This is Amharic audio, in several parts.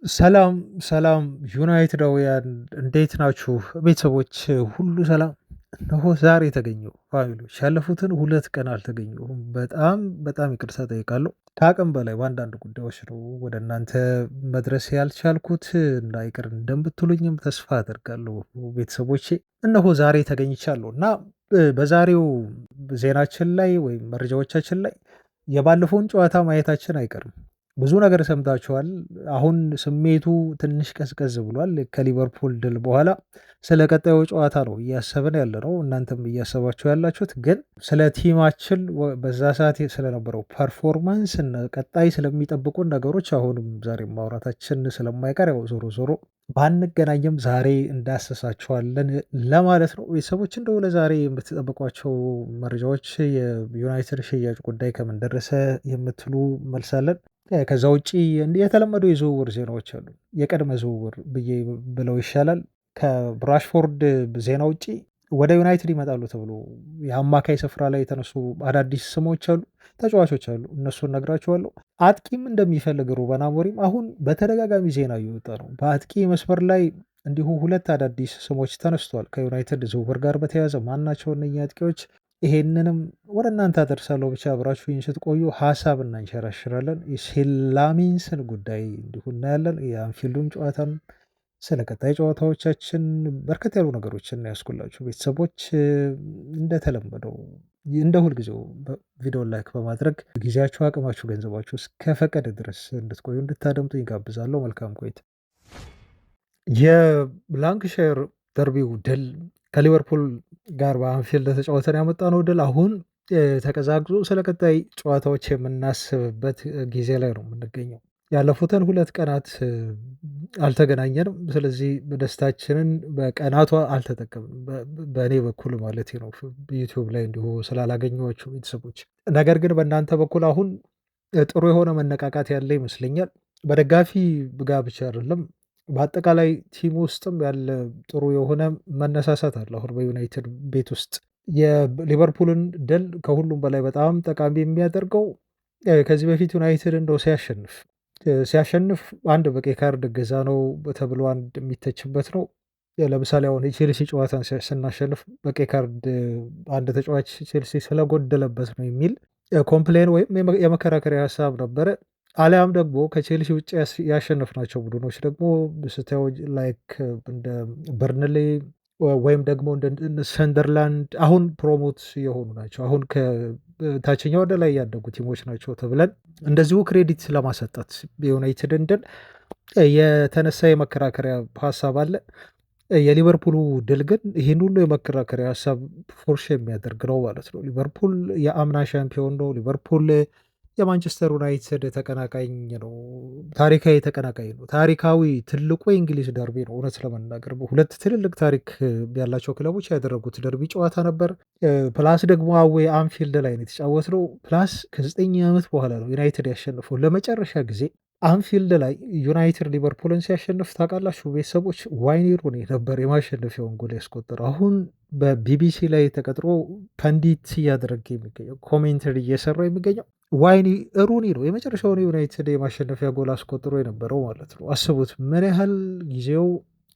ሰላም ሰላም ዩናይትዳውያን እንዴት ናችሁ? ቤተሰቦች ሁሉ ሰላም? እነሆ ዛሬ ተገኘሁ። ፋሚሊዎች ያለፉትን 2 ቀን አልተገኘሁም። በጣም ይቅርታ ጠይቃለሁ። ከአቅም በላይ በአንዳንድ ጉዳዮች ነው ወደ እናንተ መድረስ ያልቻልኩት እና ይቅር እንደምትሉኝም ተስፋ አደርጋለሁ። ቤተሰቦቼ እነሆ ዛሬ ተገኝቻለሁ እና በዛሬው ዜናችን ላይ ወይም መረጃዎቻችን ላይ የባለፈውን ጨዋታ ማየታችን አይቀርም። ብዙ ነገር ሰምታችኋል። አሁን ስሜቱ ትንሽ ቀዝቀዝ ብሏል። ከሊቨርፑል ድል በኋላ ስለ ቀጣዩ ጨዋታ ነው እያሰብን ያለነው። እናንተም እያሰባችሁ ያላችሁት ግን ስለ ቲማችን በዛ ሰዓት ስለነበረው ፐርፎርማንስ እና ቀጣይ ስለሚጠብቁን ነገሮች አሁንም ዛሬም ማውራታችን ስለማይቀር ያው ዞሮ ዞሮ ባንገናኝም ዛሬ እንዳሰሳችኋለን ለማለት ነው። ቤተሰቦች እንደው ለዛሬ የምትጠብቋቸው መረጃዎች የዩናይትድ ሽያጭ ጉዳይ ከምን ደረሰ የምትሉ መልሳለን። ከዛ ውጪ የተለመዱ የዝውውር ዜናዎች አሉ። የቅድመ ዝውውር ብዬ ብለው ይሻላል። ከራሽፎርድ ዜና ውጪ ወደ ዩናይትድ ይመጣሉ ተብሎ የአማካይ ስፍራ ላይ የተነሱ አዳዲስ ስሞች አሉ፣ ተጫዋቾች አሉ። እነሱን ነግራችኋለሁ። አጥቂም እንደሚፈልግ ሩበን አሞሪም አሁን በተደጋጋሚ ዜና እየወጣ ነው። በአጥቂ መስመር ላይ እንዲሁ 2 አዳዲስ ስሞች ተነስቷል። ከዩናይትድ ዝውውር ጋር በተያያዘ ማናቸው እነኚህ አጥቂዎች? ይሄንንም ወደ እናንተ አደርሳለሁ። ብቻ አብራችሁኝ ስትቆዩ ሀሳብ እናንሸራሽራለን። የሴላሚንስን ጉዳይ እንዲሁ እናያለን። የአንፊልዱን ጨዋታን፣ ስለ ቀጣይ ጨዋታዎቻችን በርከት ያሉ ነገሮችን ያስኩላችሁ ቤተሰቦች። እንደተለመደው እንደ ሁልጊዜው ቪዲዮ ላይክ በማድረግ ጊዜያችሁ፣ አቅማችሁ፣ ገንዘባችሁ እስከፈቀደ ድረስ እንድትቆዩ እንድታደምጡ ይጋብዛለሁ። መልካም ቆይታ። የላንክሻየር ደርቢው ድል ከሊቨርፑል ጋር በአንፊልድ ተጫውተን ያመጣነው ድል አሁን ተቀዛቅዞ ስለ ቀጣይ ጨዋታዎች የምናስብበት ጊዜ ላይ ነው የምንገኘው። ያለፉትን 2 ቀናት አልተገናኘንም። ስለዚህ ደስታችንን በቀናቷ አልተጠቀምንም፣ በእኔ በኩል ማለት ነው። ዩቲዩብ ላይ እንዲሁ ስላላገኘኋቸው ቤተሰቦች፣ ነገር ግን በእናንተ በኩል አሁን ጥሩ የሆነ መነቃቃት ያለ ይመስለኛል። በደጋፊ ጋ ብቻ አይደለም፣ በአጠቃላይ ቲም ውስጥም ያለ ጥሩ የሆነ መነሳሳት አለ። አሁን በዩናይትድ ቤት ውስጥ የሊቨርፑልን ድል ከሁሉም በላይ በጣም ጠቃሚ የሚያደርገው ከዚህ በፊት ዩናይትድ እንደው ሲያሸንፍ አንድ በቀይ ካርድ እገዛ ነው ተብሎ አንድ የሚተችበት ነው። ለምሳሌ አሁን የቼልሲ ጨዋታን ስናሸንፍ በቀይ ካርድ አንድ ተጫዋች ቼልሲ ስለጎደለበት ነው የሚል ኮምፕሌን ወይም የመከራከሪያ ሀሳብ ነበረ። አሊያም ደግሞ ከቼልሲ ውጭ ያሸነፍናቸው ቡድኖች ደግሞ ስታዩ ላይክ እንደ በርንሌ ወይም ደግሞ እንደ ሰንደርላንድ አሁን ፕሮሞት የሆኑ ናቸው፣ አሁን ከታችኛው ወደ ላይ ያደጉ ቲሞች ናቸው ተብለን እንደዚሁ ክሬዲት ለማሰጠት የዩናይትድን ድል የተነሳ የመከራከሪያ ሀሳብ አለ። የሊቨርፑሉ ድል ግን ይህን ሁሉ የመከራከሪያ ሀሳብ ፎርሽ የሚያደርግ ነው ማለት ነው። ሊቨርፑል የአምና ሻምፒዮን ነው። ሊቨርፑል የማንቸስተር ዩናይትድ ተቀናቃኝ ነው። ታሪካዊ ተቀናቃኝ ነው። ታሪካዊ ትልቁ የእንግሊዝ ደርቢ ነው። እውነት ለመናገር ሁለት ትልልቅ ታሪክ ያላቸው ክለቦች ያደረጉት ደርቢ ጨዋታ ነበር። ፕላስ ደግሞ አዌ አንፊልድ ላይ ነው የተጫወትነው። ፕላስ ከ9 ዓመት በኋላ ነው ዩናይትድ ያሸንፈው ለመጨረሻ ጊዜ አንፊልድ ላይ ዩናይትድ ሊቨርፑልን ሲያሸንፍ ታውቃላችሁ ቤተሰቦች። ዋይኒ ሩኒ ነበር የማሸነፊያውን ጎል ያስቆጠረው። አሁን በቢቢሲ ላይ ተቀጥሮ ፐንዲት እያደረገ የሚገኘው ኮሜንተሪ እየሰራ የሚገኘው ዋይኒ ሩኒ ነው። የመጨረሻውን ዩናይትድ የማሸነፊያ ጎል አስቆጥሮ የነበረው ማለት ነው። አስቡት ምን ያህል ጊዜው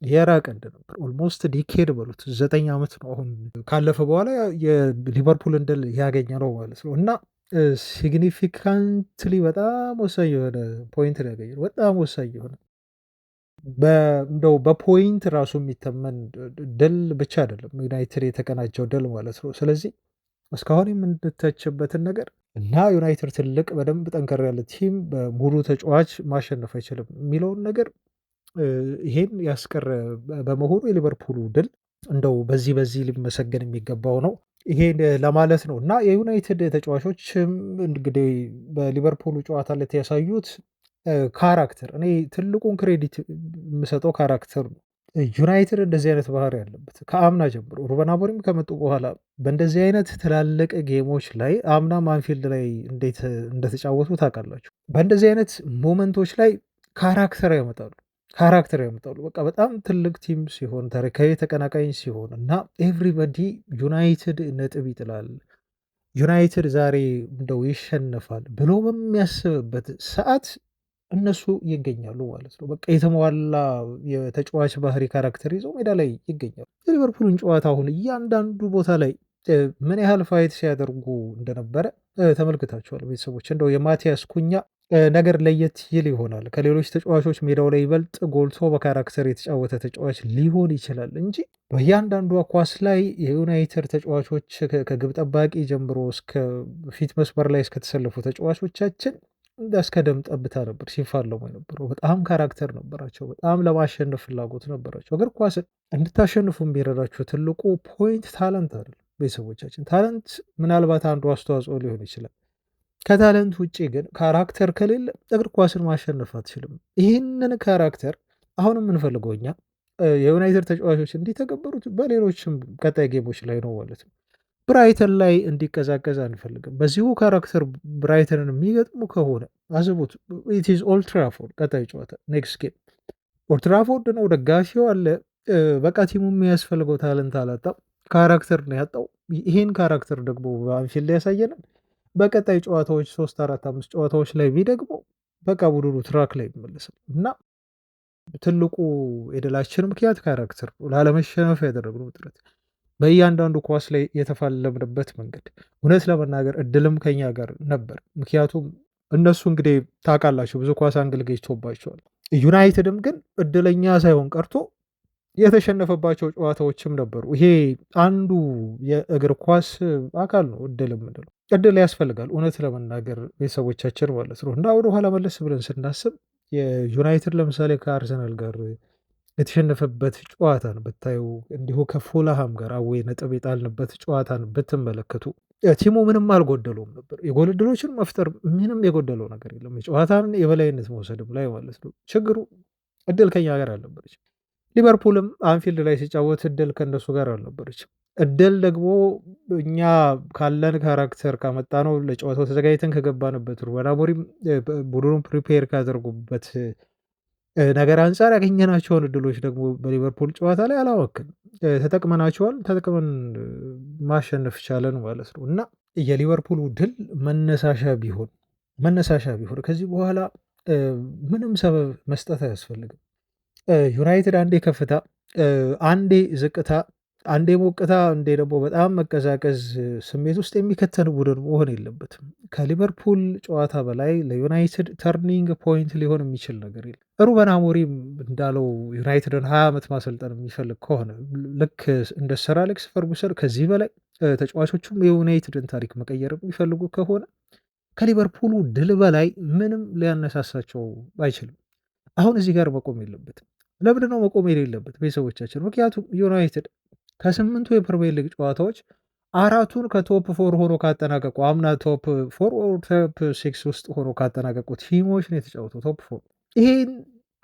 የራቀ እንደነበር። ኦልሞስት ዲኬድ በሉት 9 ዓመት ነው አሁን ካለፈ በኋላ የሊቨርፑልን ድል ያገኘ ነው ማለት ነው። እና ሲግኒፊካንትሊ በጣም ወሳኝ የሆነ ፖይንት ነው ያገኘነው። በጣም ወሳኝ የሆነ እንደው በፖይንት ራሱ የሚተመን ድል ብቻ አይደለም ዩናይትድ የተቀናጀው ድል ማለት ነው። ስለዚህ እስካሁን የምንተችበትን ነገር እና ዩናይትድ ትልቅ በደንብ ጠንከር ያለ ቲም በሙሉ ተጫዋች ማሸነፍ አይችልም የሚለውን ነገር ይሄን ያስቀረ በመሆኑ የሊቨርፑሉ ድል እንደው በዚህ ሊመሰገን የሚገባው ነው። ይሄን ለማለት ነው። እና የዩናይትድ ተጫዋቾችም እንግዲህ በሊቨርፑሉ ጨዋታ ላይ ያሳዩት ካራክተር፣ እኔ ትልቁን ክሬዲት የምሰጠው ካራክተር ነው። ዩናይትድ እንደዚህ አይነት ባህሪ ያለበት ከአምና ጀምሮ ሩበን አሞሪም ከመጡ በኋላ በእንደዚህ አይነት ትላልቅ ጌሞች ላይ አምናም አንፊልድ ላይ እንዴት እንደተጫወቱ ታውቃላችሁ። በእንደዚህ አይነት ሞመንቶች ላይ ካራክተር ያመጣሉ። በቃ በጣም ትልቅ ቲም ሲሆን፣ ታሪካዊ ተቀናቃኝ ሲሆን እና ኤቭሪበዲ ዩናይትድ ነጥብ ይጥላል፣ ዩናይትድ ዛሬ እንደው ይሸነፋል ብሎ በሚያስብበት ሰዓት እነሱ ይገኛሉ ማለት ነው። በቃ የተሟላ የተጫዋች ባህሪ ካራክተር ይዘው ሜዳ ላይ ይገኛሉ። የሊቨርፑልን ጨዋታ አሁን እያንዳንዱ ቦታ ላይ ምን ያህል ፋይት ሲያደርጉ እንደነበረ ተመልክታችኋል ቤተሰቦች። እንደው የማቲያስ ኩኛ ነገር ለየት ይል ይሆናል ከሌሎች ተጫዋቾች ሜዳው ላይ ይበልጥ ጎልቶ በካራክተር የተጫወተ ተጫዋች ሊሆን ይችላል እንጂ በእያንዳንዷ ኳስ ላይ የዩናይትድ ተጫዋቾች ከግብ ጠባቂ ጀምሮ እስከ ፊት መስመር ላይ እስከተሰለፉ ተጫዋቾቻችን እስከ ደም ጠብታ ነበር ሲፋለሙ የነበረው። በጣም ካራክተር ነበራቸው። በጣም ለማሸነፍ ፍላጎት ነበራቸው። እግር ኳስን እንድታሸንፉ የሚረዳችሁ ትልቁ ፖይንት ታለንት አይደለም ቤተሰቦቻችን። ታለንት ምናልባት አንዱ አስተዋጽኦ ሊሆን ይችላል። ከታለንት ውጭ ግን ካራክተር ከሌለ እግር ኳስን ማሸነፍ አትችልም። ይህንን ካራክተር አሁንም የምንፈልገው እኛ የዩናይትድ ተጫዋቾች እንዲተገበሩት በሌሎችም ቀጣይ ጌሞች ላይ ነው ማለት ነው። ብራይተን ላይ እንዲቀዛቀዝ አንፈልግም። በዚሁ ካራክተር ብራይተንን የሚገጥሙ ከሆነ አስቡት። ኢትዝ ኦልትራፎርድ ቀጣይ ጨዋታ ኔክስት ጌም ኦልትራፎርድ ነው። ደጋፊው አለ። በቃ ቲሙ የሚያስፈልገው ታለንት አላጣም፣ ካራክተር ነው ያጣው። ይህን ካራክተር ደግሞ በአንፊልድ ያሳየናል። በቀጣይ ጨዋታዎች 3 4 5 ጨዋታዎች ላይ ቢደግሞ በቃ ቡድኑ ትራክ ላይ ይመለሳል እና ትልቁ የድላችን ምክንያት ካራክተር ነው። ላለመሸነፍ ያደረግነው ጥረት በእያንዳንዱ ኳስ ላይ የተፋለምንበት መንገድ እውነት ለመናገር እድልም ከኛ ጋር ነበር። ምክንያቱም እነሱ እንግዲህ ታውቃላችሁ ብዙ ኳስ አንግል ገጭቶባቸዋል። ዩናይትድም ግን እድለኛ ሳይሆን ቀርቶ የተሸነፈባቸው ጨዋታዎችም ነበሩ። ይሄ አንዱ የእግር ኳስ አካል ነው እድል የምንለው። እድል ያስፈልጋል እውነት ለመናገር ቤተሰቦቻችን ማለት ነው። እና ወደኋላ መለስ ብለን ስናስብ የዩናይትድ ለምሳሌ ከአርሰናል ጋር የተሸነፈበት ጨዋታን ብታዩ፣ እንዲሁ ከፉልሃም ጋር አዌ ነጥብ የጣልንበት ጨዋታን ብትመለከቱ ቲሙ ምንም አልጎደለውም ነበር። የጎል ዕድሎችን መፍጠር ምንም የጎደለው ነገር የለም። የጨዋታን የበላይነት መውሰድም ላይ ማለት ነው። ችግሩ እድል ከኛ ጋር አልነበረች። ሊቨርፑልም አንፊልድ ላይ ሲጫወት እድል ከእነሱ ጋር አልነበረችም። እድል ደግሞ እኛ ካለን ካራክተር ካመጣ ነው ለጨዋታው ተዘጋጅተን ከገባንበት ሩበን አሞሪም ቡድኑን ፕሪፔር ካደርጉበት ነገር አንጻር ያገኘናቸውን እድሎች ደግሞ በሊቨርፑል ጨዋታ ላይ አላወክንም። ተጠቅመናቸዋል። ተጠቅመን ማሸነፍ ቻለን ማለት ነው እና የሊቨርፑሉ ድል መነሳሻ ቢሆን ከዚህ በኋላ ምንም ሰበብ መስጠት አያስፈልግም። ዩናይትድ አንዴ ከፍታ፣ አንዴ ዝቅታ፣ አንዴ ሞቅታ፣ አንዴ ደግሞ በጣም መቀዛቀዝ ስሜት ውስጥ የሚከተን ቡድን መሆን የለበትም። ከሊቨርፑል ጨዋታ በላይ ለዩናይትድ ተርኒንግ ፖይንት ሊሆን የሚችል ነገር የለም። ሩበን አሞሪም እንዳለው ዩናይትድን 20 ዓመት ማሰልጠን የሚፈልግ ከሆነ ልክ እንደ ሰር አሌክስ ፈርጉሰን ከዚህ በላይ ተጫዋቾቹም የዩናይትድን ታሪክ መቀየር የሚፈልጉ ከሆነ ከሊቨርፑሉ ድል በላይ ምንም ሊያነሳሳቸው አይችልም። አሁን እዚህ ጋር መቆም የለበትም። ለምንድነው መቆም የሌለበት ቤተሰቦቻችን? ምክንያቱም ዩናይትድ ከ8ቱ የፕሪሚየር ሊግ ጨዋታዎች 4ቱን ከቶፕ 4 ሆኖ ካጠናቀቁ አምና ቶፕ 4 ቶፕ 6 ውስጥ ሆኖ ካጠናቀቁ ቲሞች ነው የተጫወተው ቶፕ 4። ይሄን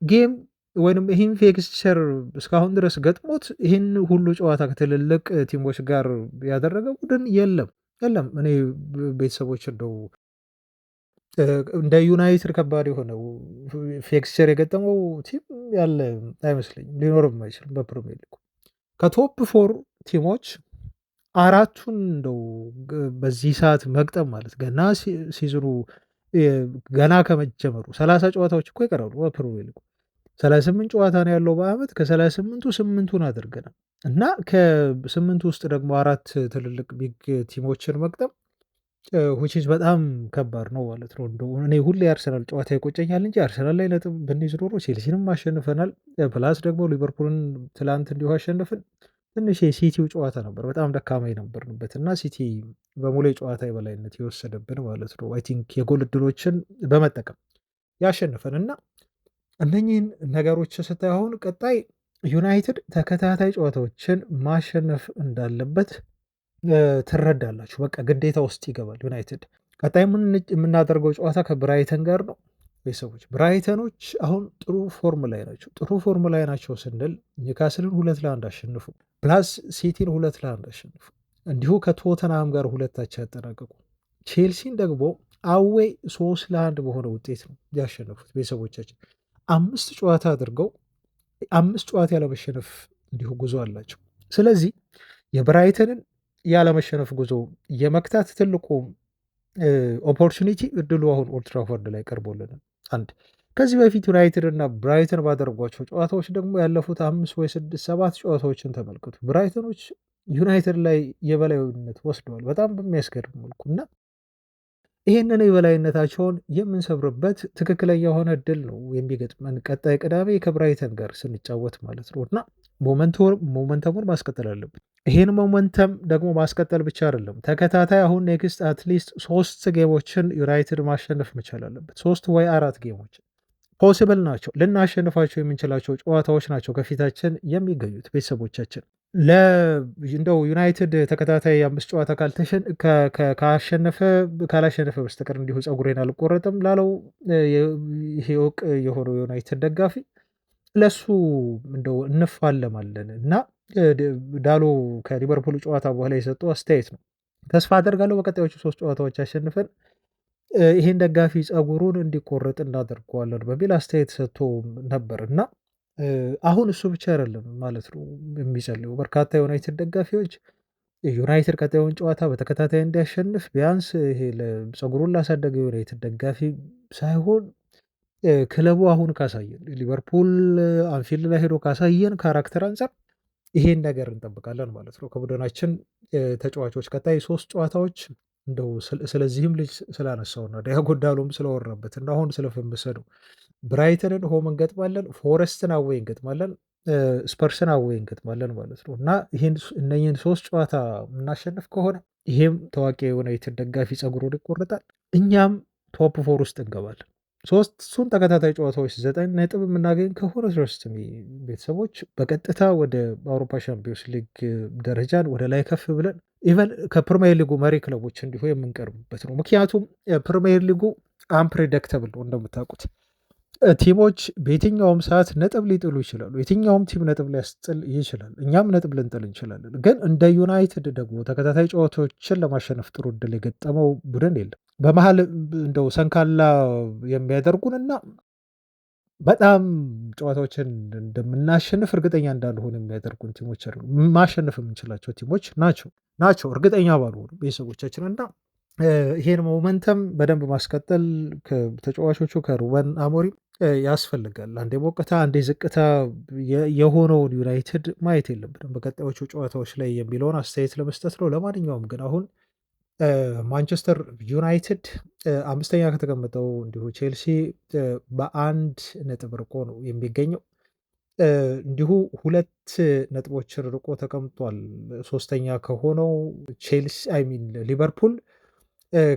ጌም ወይም ይህን ፊክስቸር እስካሁን ድረስ ገጥሞት ይህን ሁሉ ጨዋታ ከትልልቅ ቲሞች ጋር ያደረገ ቡድን የለም። እኔ ቤተሰቦች እንደው እንደ ዩናይትድ ከባድ የሆነው ፊክስቸር የገጠመው ቲም ያለ አይመስለኝም፣ ሊኖርም አይችልም በፕሪሚየር ሊጉ። ከቶፕ 4 ቲሞች 4ቱን እንደው በዚህ ሰዓት መግጠም ማለት ገና ሲዝኑ ገና ከመጀመሩ 30 ጨዋታዎች እኮ ይቀራሉ በፕሪሚየር ሊጉ። 38 ጨዋታ ነው ያለው በአመት። ከ38ቱ 8ቱን አድርገናል እና ከ8ቱ ውስጥ ደግሞ 4 ትልልቅ ቢግ ቲሞችን መግጠም ዊችዝ በጣም ከባድ ነው ማለት ነው። እንደው እኔ ሁሌ አርሰናል ጨዋታ ይቆጨኛል እንጂ አርሰናል ላይ ነጥብ ብንይዝ ኖሮ ቼልሲንም አሸንፈናል። ፕላስ ደግሞ ሊቨርፑልን ትላንት እንዲሁ አሸንፍን። ትንሽ የሲቲው ጨዋታ ነበር በጣም ደካማ የነበርንበት እና ሲቲ በሙሉ የጨዋታ የበላይነት የወሰደብን ማለት ነው። አይ ቲንክ የጎል ዕድሎችን በመጠቀም ያሸንፈን እና እነኚህን ነገሮች ስታይ አሁን ቀጣይ ዩናይትድ ተከታታይ ጨዋታዎችን ማሸነፍ እንዳለበት ትረዳላችሁ። በቃ ግዴታ ውስጥ ይገባል ዩናይትድ። ቀጣይ የምናደርገው ጨዋታ ከብራይተን ጋር ነው። ቤተሰቦች ብራይተኖች አሁን ጥሩ ፎርም ላይ ናቸው። ጥሩ ፎርም ላይ ናቸው ስንል ኒውካስልን 2-1 አሸንፉ፣ ፕላስ ሲቲን 2-1 አሸንፉ፣ እንዲሁ ከቶተንሃም ጋር 2-1 ያጠናቀቁ፣ ቼልሲን ደግሞ አዌይ 3-1 በሆነ ውጤት ነው ያሸነፉት። ቤተሰቦቻችን 5 ጨዋታ አድርገው 5 ጨዋታ ያለመሸነፍ እንዲሁ ጉዞ አላቸው። ስለዚህ የብራይተንን ያለመሸነፍ ጉዞ የመክታት ትልቁ ኦፖርቹኒቲ እድሉ አሁን ኦልድ ትራፎርድ ላይ ቀርቦልናል። አንድ ከዚህ በፊት ዩናይትድ እና ብራይተን ባደረጓቸው ጨዋታዎች ደግሞ ያለፉት 5 ወይ 6 7 ጨዋታዎችን ተመልከቱ። ብራይተኖች ዩናይትድ ላይ የበላይነት ወስደዋል በጣም በሚያስገርም መልኩ እና ይሄንን የበላይነታቸውን የምንሰብርበት ትክክለኛ የሆነ እድል ነው የሚገጥመን ቀጣይ ቅዳሜ ከብራይተን ጋር ስንጫወት ማለት ነው እና ሞመንተሙን ማስቀጠል አለብን። ይሄን ሞመንተም ደግሞ ማስቀጠል ብቻ አይደለም፣ ተከታታይ አሁን ኔክስት አትሊስት 3 ጌሞችን ዩናይትድ ማሸነፍ መቻል አለበት። 3 ወይ 4 ጌሞችን ፖሲብል ናቸው፣ ልናሸንፋቸው የምንችላቸው ጨዋታዎች ናቸው ከፊታችን የሚገኙት ቤተሰቦቻችን። እንደው ዩናይትድ ተከታታይ 5 ጨዋታ ካላሸነፈ በስተቀር እንዲሁ ፀጉሬን አልቆረጥም ላለው ይሄ እውቅ የሆነው ዩናይትድ ደጋፊ ለሱ እንደው እንፋለማለን እና ዳሎ ከሊቨርፑል ጨዋታ በኋላ የሰጠው አስተያየት ነው። ተስፋ አደርጋለሁ በቀጣዮቹ 3 ጨዋታዎች አሸንፈን ይሄን ደጋፊ ፀጉሩን እንዲቆረጥ እናደርገዋለን በሚል አስተያየት ሰጥቶ ነበር እና አሁን እሱ ብቻ አይደለም ማለት ነው የሚጸልዩ በርካታ የዩናይትድ ደጋፊዎች ዩናይትድ ቀጣዩን ጨዋታ በተከታታይ እንዲያሸንፍ ቢያንስ ይሄ ፀጉሩን ላሳደገው ዩናይትድ ደጋፊ ሳይሆን ክለቡ አሁን ካሳየን ሊቨርፑል አንፊልድ ላይ ሄዶ ካሳየን ካራክተር አንፃር ይሄን ነገር እንጠብቃለን ማለት ነው ከቡድናችን ተጫዋቾች ቀጣይ 3 ጨዋታዎች እንደው ስለዚህም ልጅ ስላነሳውና ዲያጎ ዳሎም ስለወራበት እና አሁን ስለፈመሰው ብራይተንን ሆም እንገጥማለን፣ ፎረስትን አዌይ እንገጥማለን፣ ስፐርስን አዌይ እንገጥማለን ማለት ነው እና እነኝህን 3 ጨዋታ የምናሸንፍ ከሆነ ይሄም ታዋቂ የዩናይትድ ደጋፊ ፀጉሩን ይቆረጣል፣ እኛም ቶፕ 4 ውስጥ እንገባለን። ሶስቱን ተከታታይ ጨዋታዎች 9 ነጥብ የምናገኝ ከሆነ ሶስትም ቤተሰቦች በቀጥታ ወደ አውሮፓ ሻምፒዮንስ ሊግ ደረጃን ወደ ላይ ከፍ ብለን ኢቨን ከፕሪሚየር ሊጉ መሪ ክለቦች እንዲሁ የምንቀርብበት ነው። ምክንያቱም ፕሪሚየር ሊጉ አንፕሬዲክተብል ነው እንደምታውቁት። ቲሞች በየትኛውም ሰዓት ነጥብ ሊጥሉ ይችላሉ። የትኛውም ቲም ነጥብ ሊያስጥል ይችላል። እኛም ነጥብ ልንጥል እንችላለን። ግን እንደ ዩናይትድ ደግሞ ተከታታይ ጨዋታዎችን ለማሸነፍ ጥሩ እድል የገጠመው ቡድን የለም። በመሀል እንደው ሰንካላ የሚያደርጉንና በጣም ጨዋታዎችን እንደምናሸንፍ እርግጠኛ እንዳልሆን የሚያደርጉን ቲሞች አሉ። ማሸነፍ የምንችላቸው ቲሞች ናቸው እርግጠኛ ባልሆኑ ቤተሰቦቻችን እና ይሄን ሞመንተም በደንብ ማስቀጠል ከተጫዋቾቹ ከሩበን አሞሪም ያስፈልጋል። አንዴ ሞቅታ አንዴ ዝቅታ የሆነውን ዩናይትድ ማየት የለብንም በቀጣዮቹ ጨዋታዎች ላይ የሚለውን አስተያየት ለመስጠት ነው። ለማንኛውም ግን አሁን ማንቸስተር ዩናይትድ 5ኛ ከተቀመጠው እንዲሁ ቼልሲ በ1 ነጥብ ርቆ ነው የሚገኘው። እንዲሁ 2 ነጥቦችን ርቆ ተቀምጧል 3ኛ ከሆነው ቼልሲ ሊቨርፑል።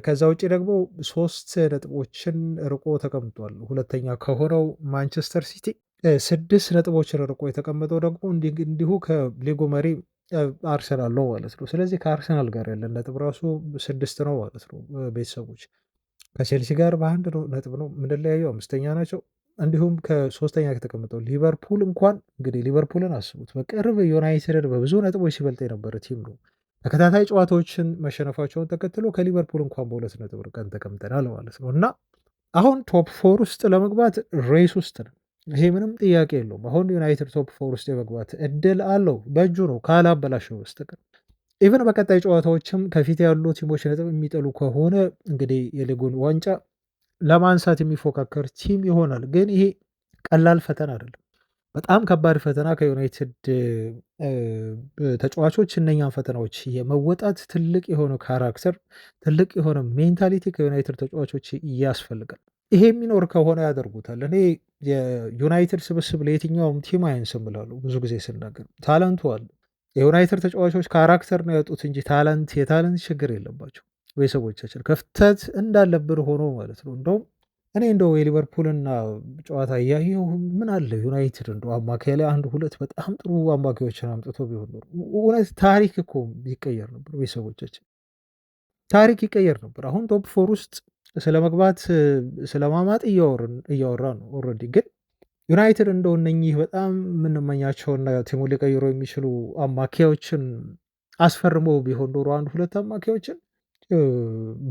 ከዛ ውጭ ደግሞ 3 ነጥቦችን ርቆ ተቀምጧል 2ኛ ከሆነው ማንቸስተር ሲቲ። 6 ነጥቦችን ርቆ የተቀመጠው ደግሞ እንዲሁ ከሊጉ መሪ አርሰናል ነው ማለት ነው። ስለዚህ ከአርሰናል ጋር ያለን ነጥብ ራሱ 6 ነው ማለት ነው። ቤተሰቦች ከቼልሲ ጋር በ1 ነጥብ ነው የምንለያየው፣ 5ኛ ናቸው። እንዲሁም ከ3ኛ ከተቀመጠው ሊቨርፑል እንኳን እንግዲህ ሊቨርፑልን አስቡት፣ በቅርብ ዩናይትድን በብዙ ነጥቦች ሲበልጥ የነበረ ቲም ነው። ተከታታይ ጨዋታዎችን መሸነፋቸውን ተከትሎ ከሊቨርፑል እንኳን በ2 ነጥብ ርቀን ተቀምጠናል ማለት ነው እና አሁን ቶፕ 4 ውስጥ ለመግባት ሬስ ውስጥ ነው። ይሄ ምንም ጥያቄ የለውም። አሁን ዩናይትድ ቶፕ 4 ውስጥ የመግባት እድል አለው፣ በእጁ ነው ካላበላሸው በስተቀር። ኢቨን በቀጣይ ጨዋታዎችም ከፊት ያሉ ቲሞች ነጥብ የሚጥሉ ከሆነ እንግዲህ የሊጉን ዋንጫ ለማንሳት የሚፎካከር ቲም ይሆናል። ግን ይሄ ቀላል ፈተና አይደለም፣ በጣም ከባድ ፈተና። ከዩናይትድ ተጫዋቾች እነኛን ፈተናዎች የመወጣት ትልቅ የሆነ ካራክተር፣ ትልቅ የሆነ ሜንታሊቲ ከዩናይትድ ተጫዋቾች ያስፈልጋል። ይሄ የሚኖር ከሆነ ያደርጉታል። እኔ የዩናይትድ ስብስብ ለየትኛውም ቲም አያንስም እላለሁ ብዙ ጊዜ ስናገር። ታለንቱ አለ። የዩናይትድ ተጫዋቾች ካራክተር ነው ያጡት እንጂ የታለንት ችግር የለባቸው። ቤተሰቦቻችን ክፍተት እንዳለብን ሆኖ ማለት ነው። እንደው የሊቨርፑልና ጨዋታ እያየሁ ምን አለ ዩናይትድ እንደው አማካይ ላይ 1-2 በጣም ጥሩ አማካዮችን አምጥቶ ቢሆን ኖሮ እውነት ታሪክ እኮ ይቀየር ነበር። ቤተሰቦቻችን ታሪክ ይቀየር ነበር። አሁን ቶፕ 4 ውስጥ ስለመግባት ስለማማጥ እያወራ ነው ኦልሬዲ። ግን ዩናይትድ እንደው እነኚህ በጣም የምንመኛቸውና ቲሙን ሊቀይሩ የሚችሉ አማካዮችን አስፈርሞ ቢሆን ኖሮ 1-2 አማካዮችን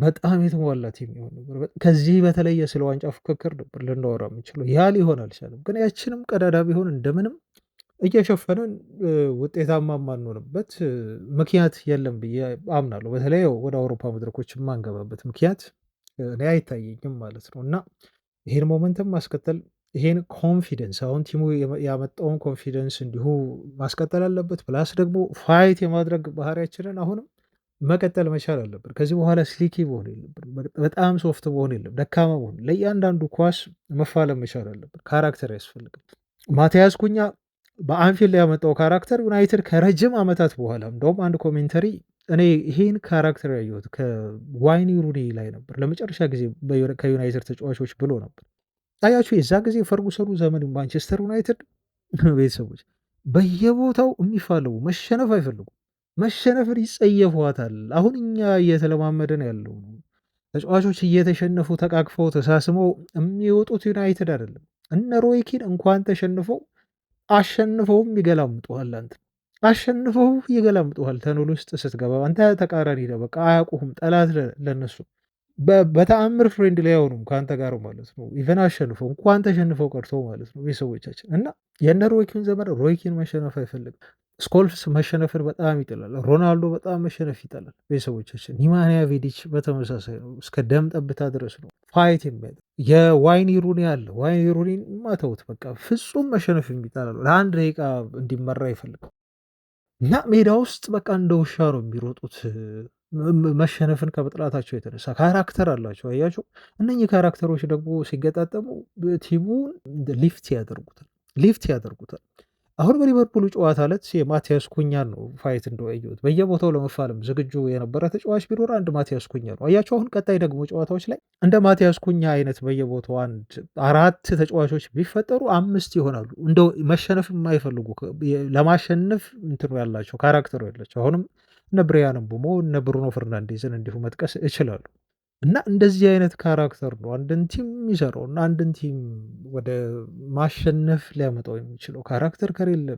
በጣም የተሟላ ቲም ይሆን ነበር። ከዚህ በተለየ ስለ ዋንጫ ፉክክር ነበር ልናወራ የምንችለው። ያ ሊሆን አልቻለም። ግን ያችንም ቀዳዳ ቢሆን እንደምንም እየሸፈንን ውጤታማ የማንሆንበት ምክንያት የለም ብዬ አምናለሁ። በተለይ ወደ አውሮፓ መድረኮች የማንገባበት ምክንያት እኔ አይታየኝም ማለት ነው እና ይሄን ሞመንተም ማስቀጠል ይሄን ኮንፊደንስ አሁን ቲሙ ያመጣውን ኮንፊደንስ እንዲሁ ማስቀጠል አለበት። ፕላስ ደግሞ ፋይት የማድረግ ባህሪያችንን አሁንም መቀጠል መቻል አለብን። ከዚህ በኋላ ስሊኪ መሆን የለብንም። በጣም ሶፍት መሆን የለም፣ ደካማ መሆን ለእያንዳንዱ ኳስ መፋለም መቻል አለብን። ካራክተር ያስፈልጋል። ማቲያስ ኩኛ በአንፊልድ ያመጣው ካራክተር ዩናይትድ ከረጅም ዓመታት በኋላ እንደውም አንድ ኮሜንተሪ እኔ ይሄን ካራክተር ያየሁት ከዋይኒ ሩኒ ላይ ነበር ለመጨረሻ ጊዜ ከዩናይትድ ተጫዋቾች ብሎ ነበር። አያችሁ የዛ ጊዜ ፈርጉሰኑ ዘመን ማንቸስተር ዩናይትድ ቤተሰቦች በየቦታው የሚፋለሙ መሸነፍ አይፈልጉም። መሸነፍን ይጸየፏታል። አሁን እኛ እየተለማመደን ያለው ተጫዋቾች እየተሸነፉ ተቃቅፈው ተሳስመው የሚወጡት ዩናይትድ አይደለም። እነ ሮይኪን እንኳን ተሸንፈው አሸንፈውም ይገላምጡሃል። አንተ አሸንፈው ይገላምጡሃል። ተኖል ውስጥ ስትገባ አንተ ተቃራኒ ነው። በቃ አያውቁህም። ጠላት ለነሱ በተአምር ፍሬንድ ላይ አይሆኑም ከአንተ ጋር ማለት ነው። ኢቨን አሸንፈው እንኳን ተሸንፈው ቀርተው ማለት ነው ቤተሰቦቻችን እና የነ ሮይኪን ዘመን ሮይኪን መሸነፍ አይፈልግም። ስኮልስ መሸነፍን በጣም ይጥላል። ሮናልዶ በጣም መሸነፍ ይጠላል ቤተሰቦቻችን። ኒማንያ ቪዲች በተመሳሳይ ነው። እስከ ደም ጠብታ ድረስ ነው ፋይት የሚያደርግ የዋይኒ ሩኒ አለ። ዋይኒ ሩኒን ማተውት በቃ ፍጹም መሸነፍ የሚጠላሉ ለአንድ ደቂቃ እንዲመራ አይፈልግም እና ሜዳ ውስጥ በቃ እንደ ውሻ ነው የሚሮጡት መሸነፍን ከመጥላታቸው የተነሳ ካራክተር አላቸው። አያቸው እነኚህ ካራክተሮች ደግሞ ሲገጣጠሙ ቲሙን ሊፍት ያደርጉታል። አሁን በሊቨርፑሉ ጨዋታ ዕለት የማቲያስ ኩኛን ነው ፋይት እንደወያየሁት በየቦታው ለመፋለም ዝግጁ የነበረ ተጫዋች ቢኖር አንድ ማቲያስ ኩኛ ነው። አያቸው አሁን ቀጣይ ደግሞ ጨዋታዎች ላይ እንደ ማቲያስ ኩኛ አይነት በየቦታው አንድ 4 ተጫዋቾች ቢፈጠሩ 5 ይሆናሉ። እንደው መሸነፍ የማይፈልጉ ለማሸነፍ እንትኑ ያላቸው ካራክተሩ ያላቸው አሁንም እነ ብሪያን ምቡሞ እነ ብሩኖ ፈርናንዴዝን እንዲሁ መጥቀስ እችላሉ። እና እንደዚህ አይነት ካራክተር ነው አንድን ቲም የሚሰራው እና አንድን ቲም ወደ ማሸነፍ ሊያመጣው የሚችለው። ካራክተር ከሌለ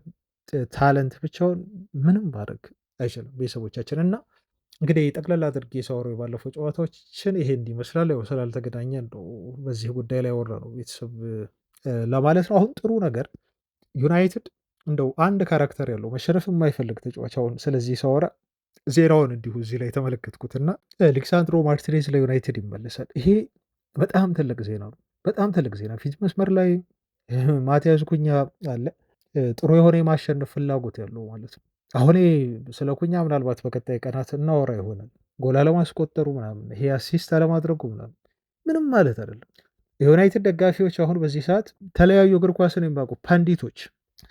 ታለንት ብቻውን ምንም ማድረግ አይችልም ቤተሰቦቻችን። እና እንግዲህ ጠቅላላ አድርጌ ሳወራው የባለፈው ጨዋታዎችን ይሄ እንዲመስላል። ያው ስላልተገናኘን ነው በዚህ ጉዳይ ላይ ያወራ ነው ቤተሰብ ለማለት ነው። አሁን ጥሩ ነገር ዩናይትድ እንደው አንድ ካራክተር ያለው መሸነፍ የማይፈልግ ተጫዋች አሁን ስለዚህ ሳወራ ዜናውን እንዲሁ እዚህ ላይ ተመለከትኩትና ሌክሳንድሮ ማርቲኔዝ ለዩናይትድ ይመለሳል። ይሄ በጣም ትልቅ ዜና ነው። በጣም ትልቅ ዜና ፊት መስመር ላይ ማቲያስ ኩኛ አለ። ጥሩ የሆነ የማሸነፍ ፍላጎት ያለው ማለት ነው። አሁን ስለ ኩኛ ምናልባት በቀጣይ ቀናት እናወራ ይሆናል። ጎል አለማስቆጠሩ ምናምን ይሄ አሲስት አለማድረጉ ምናምን ምንም ማለት አይደለም። የዩናይትድ ደጋፊዎች አሁን በዚህ ሰዓት ተለያዩ እግር ኳስን የሚያውቁ ፓንዲቶች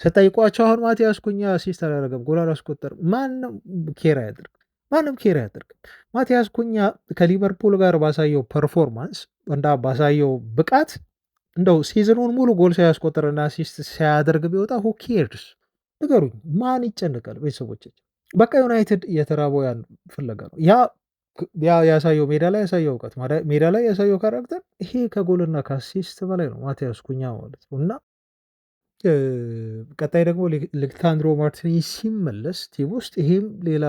ስጠይቋቸው አሁን ማቲያስ ኩኛ አሲስት አላደረገም ጎል አላስቆጠርም ማንም ኬር አያደርግም። ማንም ኬር አያደርግም። ማቲያስ ኩኛ ከሊቨርፑል ጋር ባሳየው ፐርፎርማንስ እና ባሳየው ብቃት እንደው ሲዝኑን ሙሉ ጎል ሳያስቆጥርና አሲስት ሳያደርግ ቢወጣ ሁ ኬርስ ንገሩኝ፣ ማን ይጨንቃል? ቤተሰቦቻችን በቃ ዩናይትድ የተራበው ያን ፍለጋ ነው። ያ ያሳየው ሜዳ ላይ ያሳየው እውቀት ሜዳ ላይ ያሳየው ካራክተር ይሄ ከጎልና ከአሲስት በላይ ነው ማቲያስ ኩኛ ማለት ነው እና ቀጣይ ደግሞ ሌክሳንድሮ ማርቲኔዝ ሲመለስ ቲም ውስጥ ይሄም ሌላ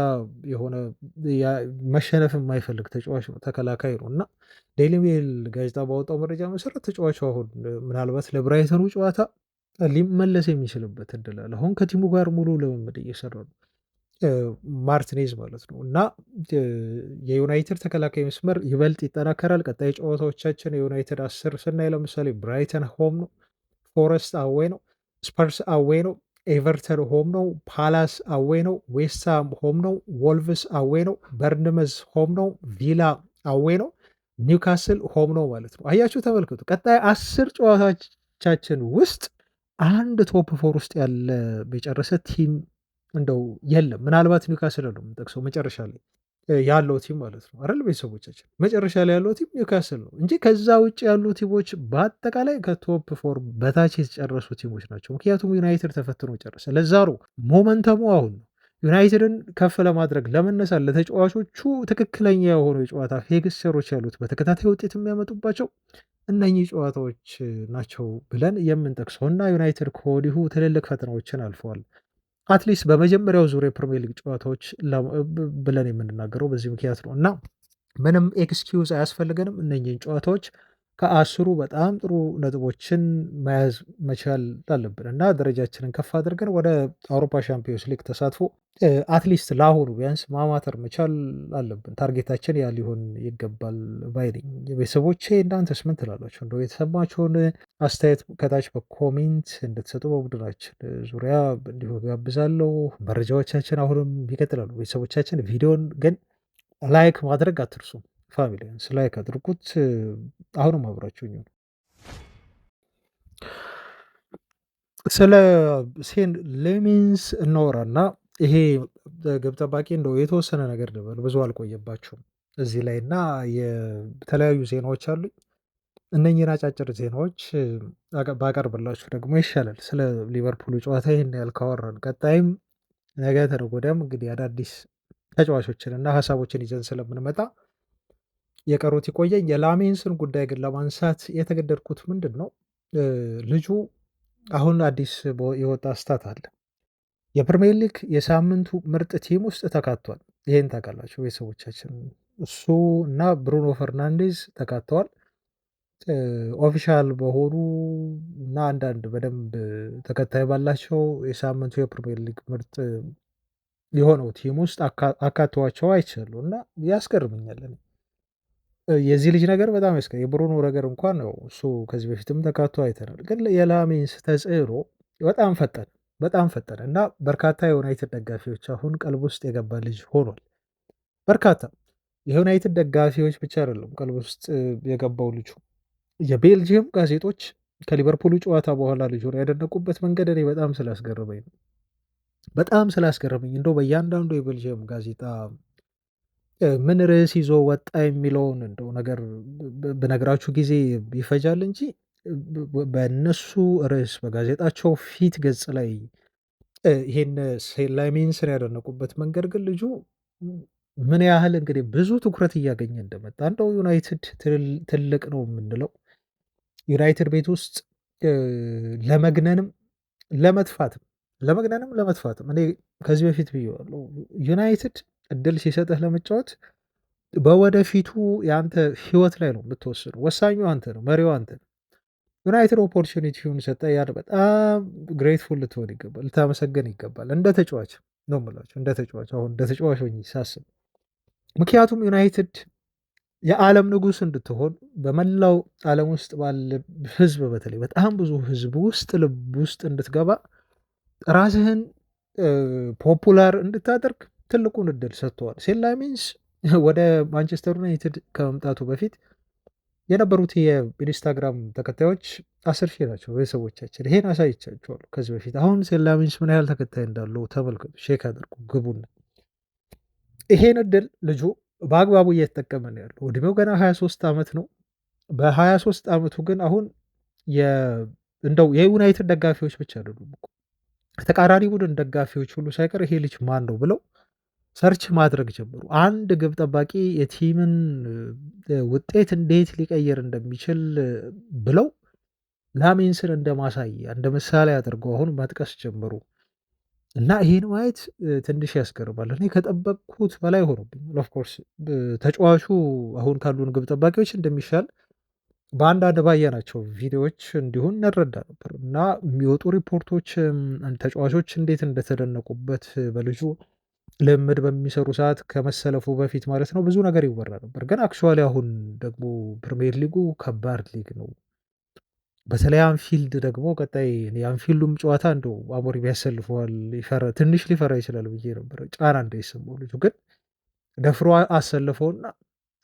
የሆነ መሸነፍ የማይፈልግ ተጫዋች ነው፣ ተከላካይ ነው እና ዴይሊ ሜል ጋዜጣ ባወጣው መረጃ መሰረት ተጫዋቹ አሁን ምናልባት ለብራይተኑ ጨዋታ ሊመለስ የሚችልበት እድል አለ። አሁን ከቲሙ ጋር ሙሉ ልምምድ እየሰራ ነው ማርቲኔዝ ማለት ነው እና የዩናይትድ ተከላካይ መስመር ይበልጥ ይጠናከራል። ቀጣይ ጨዋታዎቻችን የዩናይትድ 10 ስናይ ለምሳሌ ብራይተን ሆም ነው፣ ፎረስት አዌይ ነው፣ ስፐርስ አዌ ነው፣ ኤቨርተን ሆም ነው፣ ፓላስ አዌ ነው፣ ዌስትሃም ሆም ነው፣ ወልቭስ አዌ ነው፣ በርንመዝ ሆም ነው፣ ቪላ አዌ ነው፣ ኒውካስል ሆም ነው ማለት ነው። አያችሁ ተመልከቱ። ቀጣይ 10 ጨዋታዎቻችን ውስጥ አንድ ቶፕ 4 ውስጥ ያለ የጨረሰ ቲም እንደው የለም። ምናልባት ኒውካስል ነው የምንጠቅሰው መጨረሻ ላይ ያለው ቲም ማለት ነው አይደል ቤተሰቦቻችን። መጨረሻ ላይ ያለው ቲም ኒውካስል ነው እንጂ ከዛ ውጭ ያሉ ቲሞች በአጠቃላይ ከቶፕ 4 በታች የተጨረሱ ቲሞች ናቸው። ምክንያቱም ዩናይትድ ተፈትኖ ጨረሰ። ለዛ ነው ሞመንተሙ አሁን ነው ዩናይትድን ከፍ ለማድረግ ለመነሳት ለተጫዋቾቹ ትክክለኛ የሆኑ የጨዋታ ፊክስቸሮች ያሉት በተከታታይ ውጤት የሚያመጡባቸው እነኚህ ጨዋታዎች ናቸው ብለን የምንጠቅሰው እና ዩናይትድ ከወዲሁ ትልልቅ ፈተናዎችን አልፈዋል። አትሊስት በመጀመሪያው ዙር የፕሪሚየር ሊግ ጨዋታዎች ብለን የምንናገረው በዚህ ምክንያት ነው እና ምንም ኤክስኪውዝ አያስፈልገንም። እነኚህን ጨዋታዎች ከ10ሩ በጣም ጥሩ ነጥቦችን መያዝ መቻል አለብን እና ደረጃችንን ከፍ አድርገን ወደ አውሮፓ ሻምፒዮንስ ሊግ ተሳትፎ አትሊስት ለአሁኑ ቢያንስ ማማተር መቻል አለብን። ታርጌታችን ያ ሊሆን ይገባል ባይ ነኝ። ቤተሰቦቼ እናንተስ ምን ትላላችሁ? እንደው የተሰማችሁን አስተያየት ከታች በኮሜንት እንድትሰጡ በቡድናችን ዙሪያ እንዲሁ ጋብዛለሁ። መረጃዎቻችን አሁንም ይቀጥላሉ። ቤተሰቦቻችን ቪዲዮን ግን ላይክ ማድረግ አትርሱ። ፋሚሊያንስ ላይክ አድርጉት። አሁንም አብራችሁኝ ሁኑ። ስለ ሴን ሌሜንስ እናወራና ይሄ ግብ ጠባቂ እንደው የተወሰነ ነገር ልበል፣ ብዙ አልቆየባችሁም እዚህ ላይ እና የተለያዩ ዜናዎች አሉኝ። እነኚህን አጫጭር ዜናዎች ባቀርብላችሁ ደግሞ ይሻላል። ስለ ሊቨርፑሉ ጨዋታ ይህን ያህል ካወራን ቀጣይም ነገ ተነገ ወዲያም እንግዲህ አዳዲስ ተጫዋቾችን እና ሀሳቦችን ይዘን ስለምንመጣ የቀሩት ይቆየኝ። የላሜንስን ጉዳይ ግን ለማንሳት የተገደድኩት ምንድን ነው ልጁ አሁን አዲስ የወጣ ስታት አለ። የፕሪሚየር ሊግ የሳምንቱ ምርጥ ቲም ውስጥ ተካቷል። ይሄን ታውቃላችሁ ቤተሰቦቻችን። እሱ እና ብሩኖ ፈርናንዴዝ ተካተዋል። ኦፊሻል በሆኑ እና አንዳንድ በደንብ ተከታይ ባላቸው የሳምንቱ የፕሪሚየር ሊግ ምርጥ የሆነው ቲም ውስጥ አካተዋቸው አይቻሉ እና ያስገርምኛል። የዚህ ልጅ ነገር በጣም የብሩኖ ነገር እንኳን ነው እሱ ከዚህ በፊትም ተካቶ አይተናል። ግን የላሜንስ ተጽዕኖ በጣም ፈጠነ እና በርካታ የዩናይትድ ደጋፊዎች አሁን ቀልብ ውስጥ የገባ ልጅ ሆኗል። በርካታ የዩናይትድ ደጋፊዎች ብቻ አይደለም ቀልብ ውስጥ የገባው ልጁ። የቤልጅየም ጋዜጦች ከሊቨርፑሉ ጨዋታ በኋላ ልጁን ያደነቁበት መንገድ እኔ በጣም ስላስገረመኝ እንደው በእያንዳንዱ የቤልጅየም ጋዜጣ ምን ርዕስ ይዞ ወጣ የሚለውን እንደው ነገር ብነግራችሁ ጊዜ ይፈጃል እንጂ በእነሱ ርዕስ በጋዜጣቸው ፊት ገጽ ላይ ይሄን ላሜንስን ያደነቁበት መንገድ ግን ልጁ ምን ያህል እንግዲህ ብዙ ትኩረት እያገኘ እንደመጣ እንደው ዩናይትድ ትልቅ ነው የምንለው ዩናይትድ ቤት ውስጥ ለመግነንም ለመጥፋትም እኔ ከዚህ በፊት ብዬዋለሁ። ዩናይትድ እድል ሲሰጥህ ለመጫወት በወደፊቱ የአንተ ህይወት ላይ ነው የምትወስነው። ወሳኙ አንተ ነው፣ መሪው አንተ ነው። ዩናይትድ ኦፖርቹኒቲውን ሰጠ። ያን በጣም ግሬትፉል ልትሆን ይገባል፣ ልታመሰገን ይገባል። እንደ ተጫዋች ነው የምላቸው፣ እንደ ተጫዋች አሁን እንደ ተጫዋች ሆኜ ሳስብ፣ ምክንያቱም ዩናይትድ የዓለም ንጉሥ እንድትሆን በመላው ዓለም ውስጥ ባለ ህዝብ፣ በተለይ በጣም ብዙ ህዝብ ውስጥ ልብ ውስጥ እንድትገባ ራስህን ፖፑላር እንድታደርግ ትልቁን እድል ሰጥተዋል። ሴን ላሜንስ ወደ ማንቸስተር ዩናይትድ ከመምጣቱ በፊት የነበሩት የኢንስታግራም ተከታዮች 10,000 ናቸው ቤተሰቦቻችን። ይሄን አሳይቻችኋለሁ ከዚህ በፊት። አሁን ሴን ላሜንስ ምን ያህል ተከታይ እንዳለው ተመልከቱ፣ ቼክ አድርጉ፣ ግቡና ይሄን እድል ልጁ በአግባቡ እየተጠቀመ ነው ያለው። እድሜው ገና 23 ዓመት ነው። በ23 ዓመቱ ግን አሁን እንደው የዩናይትድ ደጋፊዎች ብቻ አይደሉም እኮ ተቃራኒ ቡድን ደጋፊዎች ሁሉ ሳይቀር ይሄ ልጅ ማን ነው ብለው ሰርች ማድረግ ጀመሩ። አንድ ግብ ጠባቂ የቲምን ውጤት እንዴት ሊቀይር እንደሚችል ብለው ላሜንስን እንደ ማሳያ እንደ ምሳሌ አድርገው አሁን መጥቀስ ጀመሩ እና ይሄን ማየት ትንሽ ያስገርማል። እኔ ከጠበቅኩት በላይ ሆኖብኛል። ኦፍኮርስ ተጫዋቹ አሁን ካሉን ግብ ጠባቂዎች እንደሚሻል በአንዳንድ ባየናቸው ቪዲዮዎች እንዲሁን እንረዳ ነበር እና የሚወጡ ሪፖርቶች ተጫዋቾች እንዴት እንደተደነቁበት በልጁ ልምድ በሚሰሩ ሰዓት ከመሰለፉ በፊት ማለት ነው ብዙ ነገር ይወራ ነበር። ግን አክቹዋሊ አሁን ደግሞ ፕሪሚየር ሊጉ ከባድ ሊግ ነው። በተለይ አንፊልድ ደግሞ ቀጣይ የአንፊልዱም ጨዋታ እንደው አሞሪም ያሰልፈዋል ትንሽ ሊፈራ ይችላል ብዬ ነበር፣ ጫና እንዳይሰማው ልጁ ግን ደፍሮ አሰልፈውና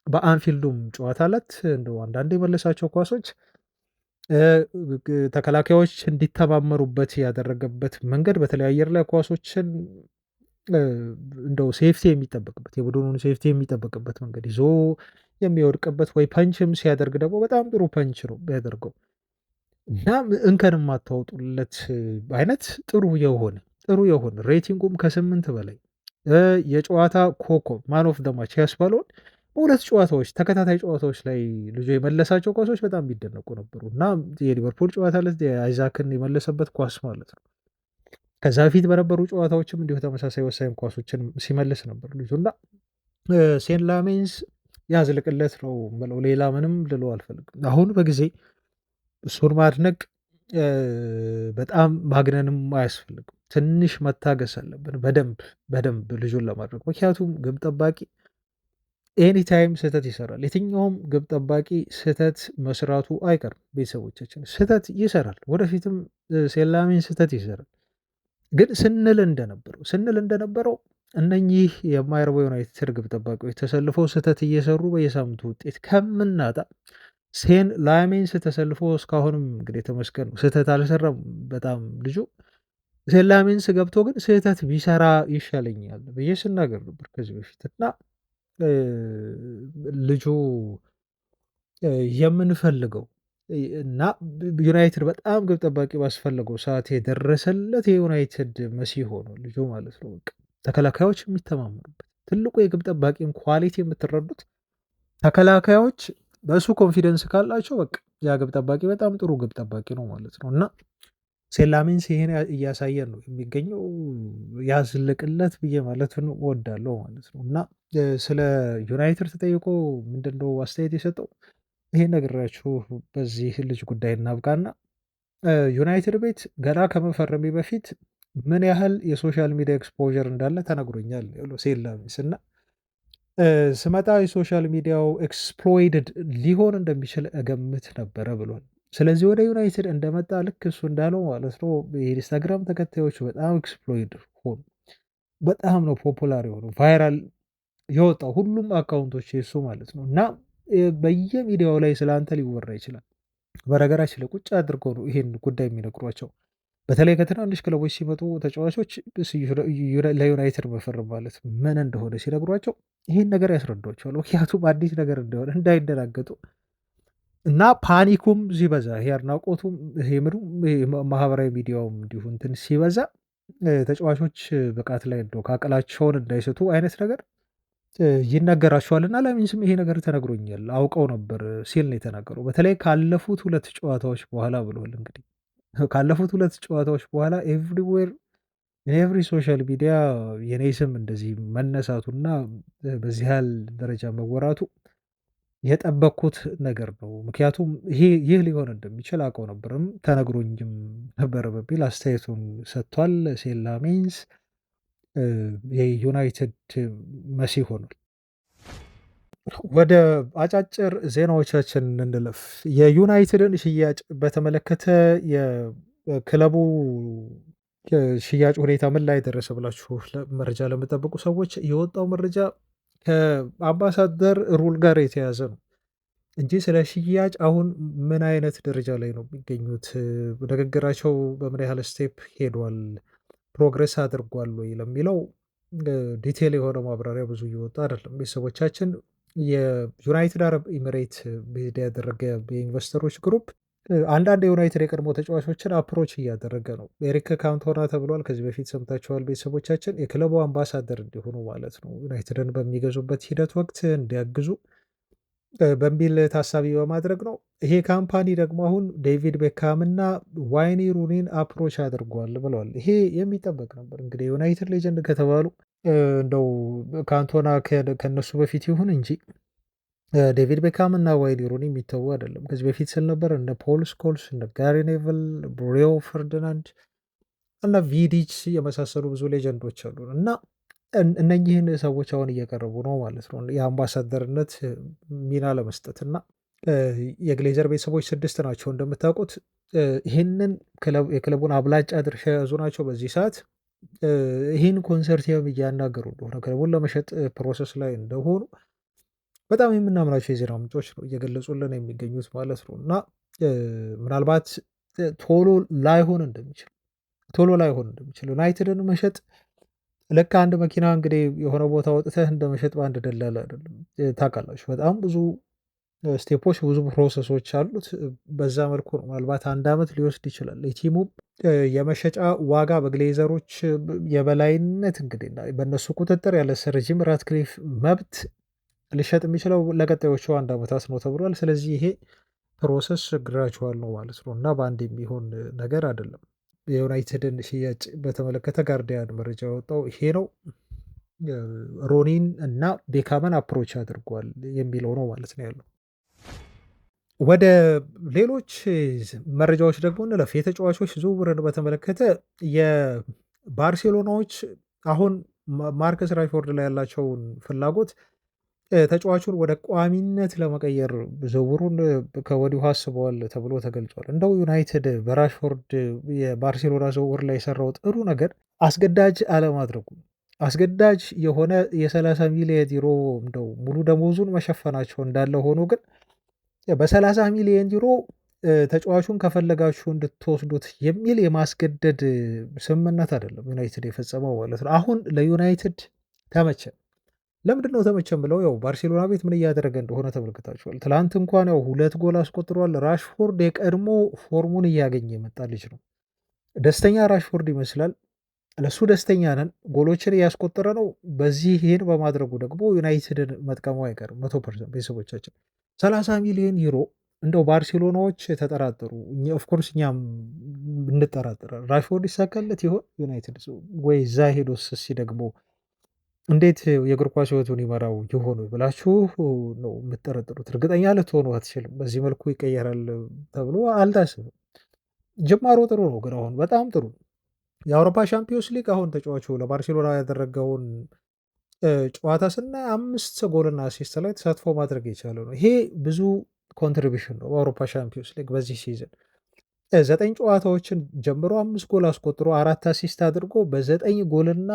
በአንፊልዱም ጨዋታ ዕለት እንደው አንዳንድ የመለሳቸው ኳሶች ተከላካዮች እንዲተማመሩበት ያደረገበት መንገድ በተለይ አየር ላይ ኳሶችን እንደው ሴፍቲ የሚጠበቅበት የቡድኑን ሴፍቲ የሚጠበቅበት መንገድ ይዞ የሚወድቅበት ወይ ፐንችም ሲያደርግ ደግሞ በጣም ጥሩ ፐንች ነው የሚያደርገው እና እንከን የማታወጡለት አይነት ጥሩ የሆነ ሬቲንጉም ከ8 በላይ የጨዋታ ኮከብ ማን ኦፍ ደ ማች ያስባለውን በሁለት ጨዋታዎች ተከታታይ ጨዋታዎች ላይ ልጁ የመለሳቸው ኳሶች በጣም የሚደነቁ ነበሩ እና የሊቨርፑል ጨዋታ ዕለት አይዛክን የመለሰበት ኳስ ማለት ነው። ከዛ በፊት በነበሩ ጨዋታዎችም እንዲሁ ተመሳሳይ ወሳኝ ኳሶችን ሲመልስ ነበር ልጁ እና ሴን ላሜንስ ያዝልቅለት ነው የምለው። ሌላ ምንም ልለው አልፈልግም። አሁን በጊዜ እሱን ማድነቅ በጣም ማግነንም አያስፈልግም። ትንሽ መታገስ አለብን በደንብ ልጁን ለማድረግ። ምክንያቱም ግብ ጠባቂ ኤኒታይም ስህተት ይሰራል። የትኛውም ግብ ጠባቂ ስህተት መስራቱ አይቀርም። ቤተሰቦቻችን ስህተት ይሰራል፣ ወደፊትም ሴላሚን ስህተት ይሰራል። ግን ስንል እንደነበረው እነኚህ የማይረቡ ዩናይትድ ግብ ጠባቂዎች ተሰልፈው ስህተት እየሰሩ በየሳምንቱ ውጤት ከምናጣ ላሜንስ ተሰልፎ እስካሁንም እንግዲህ ተመስገን ነው፣ ስህተት አልሰራም በጣም ልጁ። ላሜንስ ገብቶ ግን ስህተት ቢሰራ ይሻለኛል ብዬ ስናገር ነበር ከዚህ በፊት እና ልጁ የምንፈልገው እና ዩናይትድ በጣም ግብ ጠባቂ ባስፈለገው ሰዓት የደረሰለት የዩናይትድ መሲህ ሆኖ ልጁ ማለት ነው። በቃ ተከላካዮች የሚተማመኑበት ትልቁ የግብ ጠባቂን ኳሊቲ የምትረዱት ተከላካዮች በእሱ ኮንፊደንስ ካላቸው በቃ ያ ግብ ጠባቂ በጣም ጥሩ ግብ ጠባቂ ነው ማለት ነው። እና ሴላሜንስ ይሄን እያሳየን ነው የሚገኘው። ያዝልቅለት ብዬ ማለትን እወዳለሁ ማለት ነው። እና ስለ ዩናይትድ ተጠይቆ ምንድነው አስተያየት የሰጠው? ይሄን ነግሬያችሁ በዚህ ልጅ ጉዳይ እናብቃና ዩናይትድ ቤት ገና ከመፈረሜ በፊት ምን ያህል የሶሻል ሚዲያ ኤክስፖዠር እንዳለ ተነግሮኛል ያለው ሴላሜንስ እና ስመጣ የሶሻል ሚዲያው ኤክስፕሎይድድ ሊሆን እንደሚችል እገምት ነበረ ብሏል። ስለዚህ ወደ ዩናይትድ እንደመጣ ልክ እሱ እንዳለው ማለት ነው የኢንስታግራም ተከታዮቹ በጣም ኤክስፕሎይድ ሆኑ። በጣም ነው ፖፑላር የሆነው ቫይራል የወጣው ሁሉም አካውንቶች የሱ ማለት ነው። እና በየሚዲያው ላይ ስለ አንተ ሊወራ ይችላል። በነገራችን ላይ ቁጭ አድርገው ነው ይሄን ጉዳይ የሚነግሯቸው። በተለይ ከትናንሽ ክለቦች ሲመጡ ተጫዋቾች ለዩናይትድ መፈረም ማለት ምን እንደሆነ ሲነግሯቸው ይሄን ነገር ያስረዷቸዋል። ምክንያቱም አዲስ ነገር እንደሆነ እንዳይደናገጡ እና ፓኒኩም ሲበዛ ይሄ አድናቆቱም ይሄ ማህበራዊ ሚዲያውም እንዲሁ እንትን ሲበዛ ተጫዋቾች ብቃት ላይ እንደው ከአቅላቸውን እንዳይስቱ አይነት ነገር ይነገራቸዋልና ላሚንስም ይሄ ነገር ተነግሮኛል አውቀው ነበር ሲል ነው የተናገረው። በተለይ ካለፉት 2 ጨዋታዎች በኋላ ብሏል። እንግዲህ ካለፉት 2 ጨዋታዎች በኋላ ኤቭሪዌር ኤቭሪ ሶሻል ሚዲያ የኔ ስም እንደዚህ መነሳቱና በዚህ ያህል ደረጃ መወራቱ የጠበቅኩት ነገር ነው። ምክንያቱም ይህ ሊሆን እንደሚችል አውቀው ነበርም ተነግሮኝም ነበረ በሚል አስተያየቱን ሰጥቷል። ሴላሜንስ የዩናይትድ መሲህ ሆኗል። ወደ አጫጭር ዜናዎቻችን እንለፍ። የዩናይትድን ሽያጭ በተመለከተ የክለቡ ሽያጭ ሁኔታ ምን ላይ ደረሰ ብላችሁ መረጃ ለምጠብቁ ሰዎች የወጣው መረጃ ከአምባሳደር ሩል ጋር የተያዘ ነው እንጂ ስለ ሽያጭ አሁን ምን አይነት ደረጃ ላይ ነው የሚገኙት፣ ንግግራቸው በምን ያህል ስቴፕ ሄዷል፣ ፕሮግሬስ አድርጓል ወይ ለሚለው ዲቴል የሆነ ማብራሪያ ብዙ እየወጣ አይደለም። ቤተሰቦቻችን የዩናይትድ አረብ ኤሚሬት ያደረገ የኢንቨስተሮች ግሩፕ አንዳንድ የዩናይትድ የቀድሞ ተጫዋቾችን አፕሮች እያደረገ ነው። ኤሪክ ካንቶና ተብሏል። ከዚህ በፊት ሰምታችኋል ቤተሰቦቻችን። የክለቡ አምባሳደር እንዲሆኑ ማለት ነው ዩናይትድን በሚገዙበት ሂደት ወቅት እንዲያግዙ በሚል ታሳቢ በማድረግ ነው። ይሄ ካምፓኒ ደግሞ አሁን ዴቪድ ቤካም እና ዋይኒ ሩኒን አፕሮች አድርጓል ብለዋል። ይሄ የሚጠበቅ ነበር። እንግዲህ ዩናይትድ ሌጀንድ ከተባሉ እንደው ካንቶና ከነሱ በፊት ይሁን እንጂ ዴቪድ ቤካም እና ዋይኒ ሩኒ የሚተዉ አይደለም። ከዚህ በፊት ስል ነበር እነ ፖል ስኮልስ፣ እነ ጋሪ ኔቭል፣ ብሪዮ ፈርዲናንድ እና ቪዲች የመሳሰሉ ብዙ ሌጀንዶች አሉ እና እነኚህን ሰዎች አሁን እየቀረቡ ነው ማለት ነው የአምባሳደርነት ሚና ለመስጠት እና የግሌዘር ቤተሰቦች 6 ናቸው እንደምታውቁት። ይህንን የክለቡን አብላጫ ድርሻ የያዙ ናቸው በዚህ ሰዓት። ይህን ኮንሰርቲየም እያናገሩ እንደሆነ ክለቡን ለመሸጥ ፕሮሰስ ላይ እንደሆኑ በጣም የምናምናቸው የዜና ምንጮች ነው እየገለጹልን የሚገኙት ማለት ነው። እና ምናልባት ቶሎ ላይሆን እንደሚችል ዩናይትድን መሸጥ ልክ አንድ መኪና እንግዲህ የሆነ ቦታ ወጥተህ እንደመሸጥ በአንድ ደላላ አይደለም። ታውቃላችሁ በጣም ብዙ ስቴፖች ብዙ ፕሮሰሶች አሉት። በዛ መልኩ ነው ምናልባት 1 ዓመት ሊወስድ ይችላል። የቲሙ የመሸጫ ዋጋ በግሌዘሮች የበላይነት እንግዲህ በእነሱ ቁጥጥር ያለ ሰር ጂም ራትክሊፍ መብት ሊሸጥ የሚችለው ለቀጣዮቹ 1 ዓመታት ነው ተብሏል። ስለዚህ ይሄ ፕሮሰስ ግራጁዋል ነው ማለት ነው እና በአንድ የሚሆን ነገር አይደለም። የዩናይትድን ሽያጭ በተመለከተ ጋርዲያን መረጃ ያወጣው ይሄ ነው። ሮኒን እና ቤካምን አፕሮች አድርጓል የሚለው ነው ማለት ነው ያለው። ወደ ሌሎች መረጃዎች ደግሞ እንለፍ። የተጫዋቾች ዝውውርን በተመለከተ የባርሴሎናዎች አሁን ማርከስ ራሽፎርድ ላይ ያላቸውን ፍላጎት ተጫዋቹን ወደ ቋሚነት ለመቀየር ዝውውሩን ከወዲሁ አስበዋል ተብሎ ተገልጿል። እንደው ዩናይትድ በራሽፎርድ የባርሴሎና ዝውውር ላይ የሰራው ጥሩ ነገር አስገዳጅ አለማድረጉ። አስገዳጅ የሆነ የ30 ሚሊየን ዩሮ እንደው ሙሉ ደሞዙን መሸፈናቸው እንዳለ ሆኖ ግን በ30 ሚሊየን ዩሮ ተጫዋቹን ከፈለጋችሁ እንድትወስዱት የሚል የማስገደድ ስምምነት አይደለም ዩናይትድ የፈጸመው ማለት ነው። አሁን ለዩናይትድ ተመቸ። ለምንድነው ተመቸን ብለው ያው ባርሴሎና ቤት ምን እያደረገ እንደሆነ ተመልክታችኋል። ትላንት እንኳን ያው 2 ጎል አስቆጥሯል። ራሽፎርድ የቀድሞ ፎርሙን እያገኘ የመጣ ልጅ ነው። ደስተኛ ራሽፎርድ ይመስላል። ለሱ ደስተኛ ነን። ጎሎችን እያስቆጠረ ነው። በዚህ ይህን በማድረጉ ደግሞ ዩናይትድን መጥቀሙ አይቀርም 100% ቤተሰቦቻችን 30 ሚሊዮን ዩሮ እንደው ባርሴሎናዎች ተጠራጠሩ። ኦፍኮርስ እኛም እንጠራጠራለን። ራሽፎርድ ይሳካለት ይሆን ዩናይትድ ወይ እዛ ሄዶስ ደግሞ እንዴት የእግር ኳስ ህይወቱን ይመራው ይሆኑ ብላችሁ ነው የምትጠረጥሩት። እርግጠኛ ልትሆኑ አትችልም። በዚህ መልኩ ይቀየራል ተብሎ አልታስብም። ጅማሮ ጥሩ ነው፣ ግን አሁን በጣም ጥሩ የአውሮፓ ሻምፒዮንስ ሊግ አሁን ተጫዋቹ ለባርሴሎና ያደረገውን ጨዋታ ስናይ 5 ጎልና አሲስት ላይ ተሳትፎ ማድረግ የቻለ ነው። ይሄ ብዙ ኮንትሪቢሽን ነው በአውሮፓ ሻምፒዮንስ ሊግ በዚህ ሲዝን 9 ጨዋታዎችን ጀምሮ 5 ጎል አስቆጥሮ 4 አሲስት አድርጎ በ9 ጎልና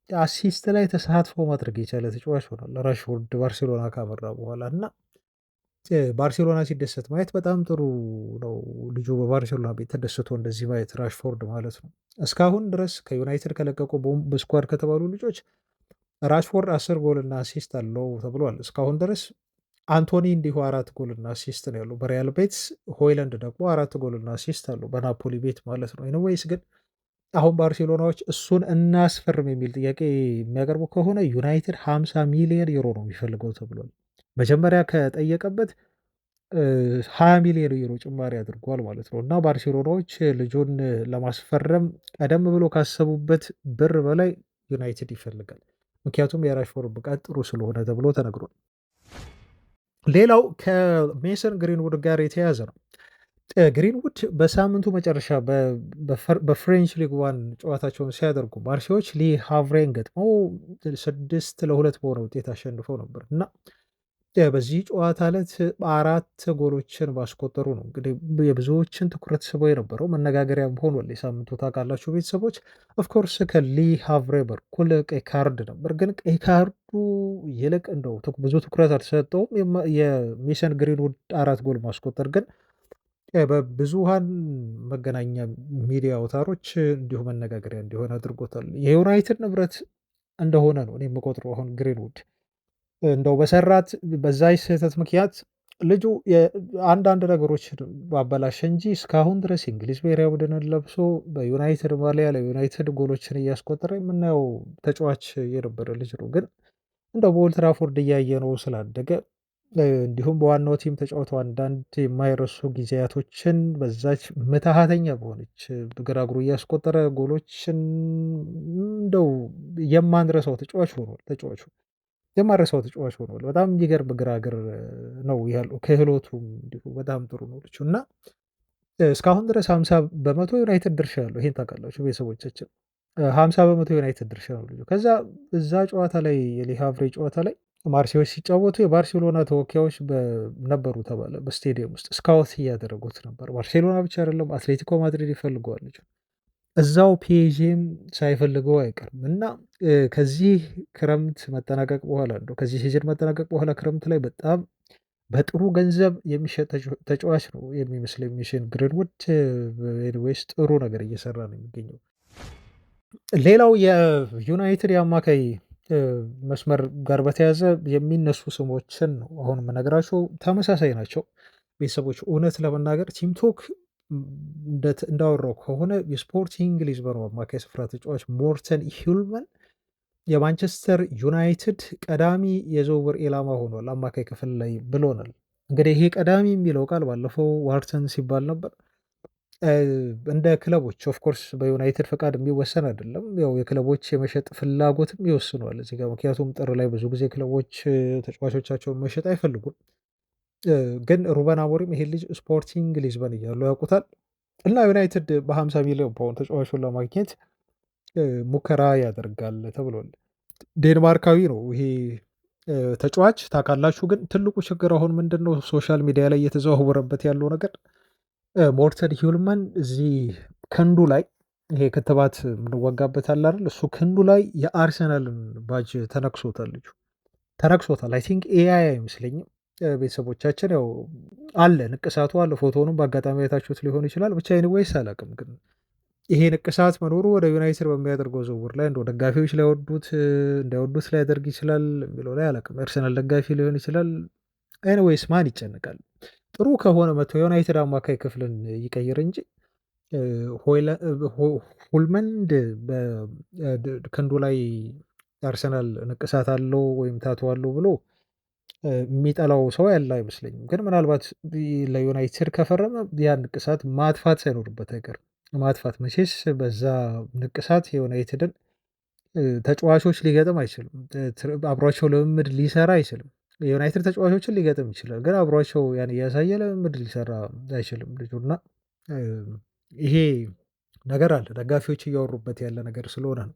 አሲስት ላይ ተሳትፎ ማድረግ የቻለ ተጫዋች ሆኗል ራሽፎርድ ባርሴሎና ካመራ በኋላ እና ባርሴሎና ሲደሰት ማየት በጣም ጥሩ ነው። ልጁ በባርሴሎና ቤት ተደስቶ እንደዚህ ማየት ራሽፎርድ ማለት ነው። እስካሁን ድረስ ከዩናይትድ ከለቀቁ ቦምብ ስኳድ ከተባሉ ልጆች ራሽፎርድ 10 ጎልና አሲስት አለው ተብሏል። እስካሁን ድረስ አንቶኒ እንዲሁ 4 ጎልና አሲስት ነው ያለው በሪያል ቤትስ። ሆይለንድ ደግሞ 4 ጎልና አሲስት አለው በናፖሊ ቤት ማለት ነው። ኤኒዌይስ ግን አሁን ባርሴሎናዎች እሱን እናስፈርም የሚል ጥያቄ የሚያቀርቡ ከሆነ ዩናይትድ 50 ሚሊዮን ዩሮ ነው የሚፈልገው ተብሏል። መጀመሪያ ከጠየቀበት 20 ሚሊዮን ዩሮ ጭማሪ አድርጓል ማለት ነው እና ባርሴሎናዎች ልጁን ለማስፈረም ቀደም ብሎ ካሰቡበት ብር በላይ ዩናይትድ ይፈልጋል። ምክንያቱም የራሽፎርድ ብቃት ጥሩ ስለሆነ ተብሎ ተነግሯል። ሌላው ከሜሰን ግሪንውድ ጋር የተያያዘ ነው። ግሪንውድ በሳምንቱ መጨረሻ በፍሬንች ሊግ ዋን ጨዋታቸውን ሲያደርጉ ማርሴዎች ሊ ሃቭሬን ገጥመው 6-2 በሆነ ውጤት አሸንፈው ነበር እና በዚህ ጨዋታ ዕለት 4 ጎሎችን ባስቆጠሩ ነው እንግዲህ የብዙዎችን ትኩረት ስበው የነበረው መነጋገሪያም ሆኗል የሳምንቱ ታውቃላችሁ ቤተሰቦች። ኦፍኮርስ ከሊ ሃቭሬ በኩል ቀይ ካርድ ነበር፣ ግን ቀይ ካርዱ ይልቅ እንደው ብዙ ትኩረት አልተሰጠውም። የሜሰን ግሪንውድ 4 ጎል ማስቆጠር ግን በብዙሃን መገናኛ ሚዲያ አውታሮች እንዲሁ መነጋገሪያ እንዲሆን አድርጎታል። የዩናይትድ ንብረት እንደሆነ ነው እኔ የምቆጥረው። አሁን ግሪንውድ እንደው በሰራት በዛች ስህተት ምክንያት ልጁ አንዳንድ ነገሮች ባበላሸ እንጂ እስካሁን ድረስ የእንግሊዝ ብሔራዊ ቡድንን ለብሶ በዩናይትድ ማሊያ ለዩናይትድ ጎሎችን እያስቆጠረ የምናየው ተጫዋች የነበረ ልጅ ነው። ግን እንደው በኦልድ ትራፎርድ እያየ ነው ስላደገ እንዲሁም በዋናው ቲም ተጫውተው አንዳንድ የማይረሱ ጊዜያቶችን በዛች ምትሃተኛ በሆነች በግራ እግሩ እያስቆጠረ ጎሎችን እንደው የማንረሳው ተጫዋች ሆኗል። የማንረሳው ተጫዋች ሆኗል። በጣም የሚገርም ግራ እግር ነው ያለው። ክህሎቱም እንዲሁ በጣም ጥሩ ነው ልጁ እና እስካሁን ድረስ 50% ዩናይትድ ድርሻ ያለው ይሄን ታውቃላችሁ ቤተሰቦቻችን። 50% ዩናይትድ ድርሻ ነው ልጁ። ከዛ እዛ ጨዋታ ላይ የሊ ሃቭሬ ጨዋታ ላይ ማርሴዎች ሲጫወቱ የባርሴሎና ተወካዮች ነበሩ ተባለ። በስቴዲየም ውስጥ ስካውት እያደረጉት ነበር። ባርሴሎና ብቻ አይደለም አትሌቲኮ ማድሪድ ይፈልገዋል ልጁ። እዛው ፒኤስጂም ሳይፈልገው አይቀርም እና ከዚህ ክረምት መጠናቀቅ በኋላ እንደው ከዚህ ሲዝን መጠናቀቅ በኋላ ክረምት ላይ በጣም በጥሩ ገንዘብ የሚሸጥ ተጫዋች ነው የሚመስለኝ ሜሰን ግሪንውድ። ወይስ ጥሩ ነገር እየሰራ ነው የሚገኘው። ሌላው የዩናይትድ የአማካይ መስመር ጋር በተያያዘ የሚነሱ ስሞችን ነው አሁን የምነግራቸው። ተመሳሳይ ናቸው ቤተሰቦች። እውነት ለመናገር ቲምቶክ እንዳወራው ከሆነ የስፖርቲንግ ሊዝበኑ አማካይ ስፍራ ተጫዋች ሞርተን ሂልመን የማንቸስተር ዩናይትድ ቀዳሚ የዝውውር ኢላማ ሆኗል አማካይ ክፍል ላይ ብሎናል። እንግዲህ ይሄ ቀዳሚ የሚለው ቃል ባለፈው ዋርተን ሲባል ነበር። እንደ ክለቦች ኦፍ ኮርስ በዩናይትድ ፈቃድ የሚወሰን አይደለም። ያው የክለቦች የመሸጥ ፍላጎትም ይወስነዋል እዚህ ጋር። ምክንያቱም ጥር ላይ ብዙ ጊዜ ክለቦች ተጫዋቾቻቸውን መሸጥ አይፈልጉም። ግን ሩበን አሞሪም ይሄን ልጅ ስፖርቲንግ ሊዝበን እያሉ ያውቁታል እና ዩናይትድ በ50 ሚሊዮን ፓውንድ ተጫዋቹን ለማግኘት ሙከራ ያደርጋል ተብሏል። ዴንማርካዊ ነው ይሄ ተጫዋች ታውቃላችሁ። ግን ትልቁ ችግር አሁን ምንድነው ሶሻል ሚዲያ ላይ እየተዘዋወረበት ያለው ነገር ሞርተን ሂውልማን እዚህ ክንዱ ላይ ይሄ ክትባት የምንወጋበት አለ አይደል? እሱ ክንዱ ላይ የአርሰናልን ባጅ ተነክሶታል፣ ልጁ ተነክሶታል። አይ ቲንክ ኤአይ አይመስለኝም። ቤተሰቦቻችን ያው አለ ንቅሳቱ አለ። ፎቶውንም በአጋጣሚ አይታችሁት ሊሆን ይችላል። ብቻ ኤኒዌይስ አላውቅም፣ ግን ይሄ ንቅሳት መኖሩ ወደ ዩናይትድ በሚያደርገው ዝውውር ላይ እንደው ደጋፊዎች ላይወዱት እንዳይወዱት ሊያደርግ ይችላል የሚለው ላይ አላውቅም። አርሰናል ደጋፊ ሊሆን ይችላል። ኤኒዌይስ ማን ይጨንቃል? ጥሩ ከሆነ መጥቶ የዩናይትድ አማካይ ክፍልን ይቀይር እንጂ ሁልመንድ በክንዱ ላይ አርሰናል ንቅሳት አለው ወይም ታቶ አለው ብሎ የሚጠላው ሰው ያለ አይመስለኝም። ግን ምናልባት ለዩናይትድ ከፈረመ ያን ንቅሳት ማጥፋት ሳይኖርበት አይቀርም። ማጥፋት መቼስ በዛ ንቅሳት የዩናይትድን ተጫዋቾች ሊገጥም አይችልም። አብሯቸው ልምምድ ሊሰራ አይችልም። የዩናይትድ ተጫዋቾችን ሊገጥም ይችላል፣ ግን አብሯቸው ያን እያሳየ ልምምድ ሊሰራ አይችልም ልጁና ይሄ ነገር አለ። ደጋፊዎች እያወሩበት ያለ ነገር ስለሆነ ነው።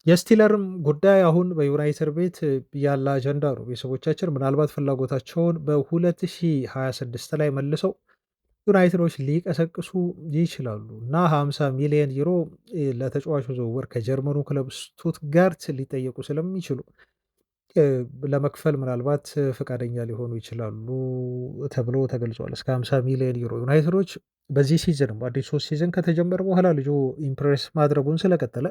የስቲለርም ጉዳይ አሁን በዩናይትድ ቤት ያለ አጀንዳ ነው። ቤተሰቦቻችን ምናልባት ፍላጎታቸውን በ2026 ላይ መልሰው ዩናይትዶች ሊቀሰቅሱ ይችላሉ እና 50 ሚሊዮን ዩሮ ለተጫዋቹ ዝውውር ከጀርመኑ ክለብ ስቱትጋርት ሊጠየቁ ስለሚችሉ ለመክፈል ምናልባት ፈቃደኛ ሊሆኑ ይችላሉ ተብሎ ተገልጿል። እስከ 50 ሚሊዮን ዩሮ ዩናይትዶች በዚህ ሲዝንም አዲሱ ሲዝን ከተጀመረ በኋላ ልጁ ኢምፕሬስ ማድረጉን ስለቀጠለ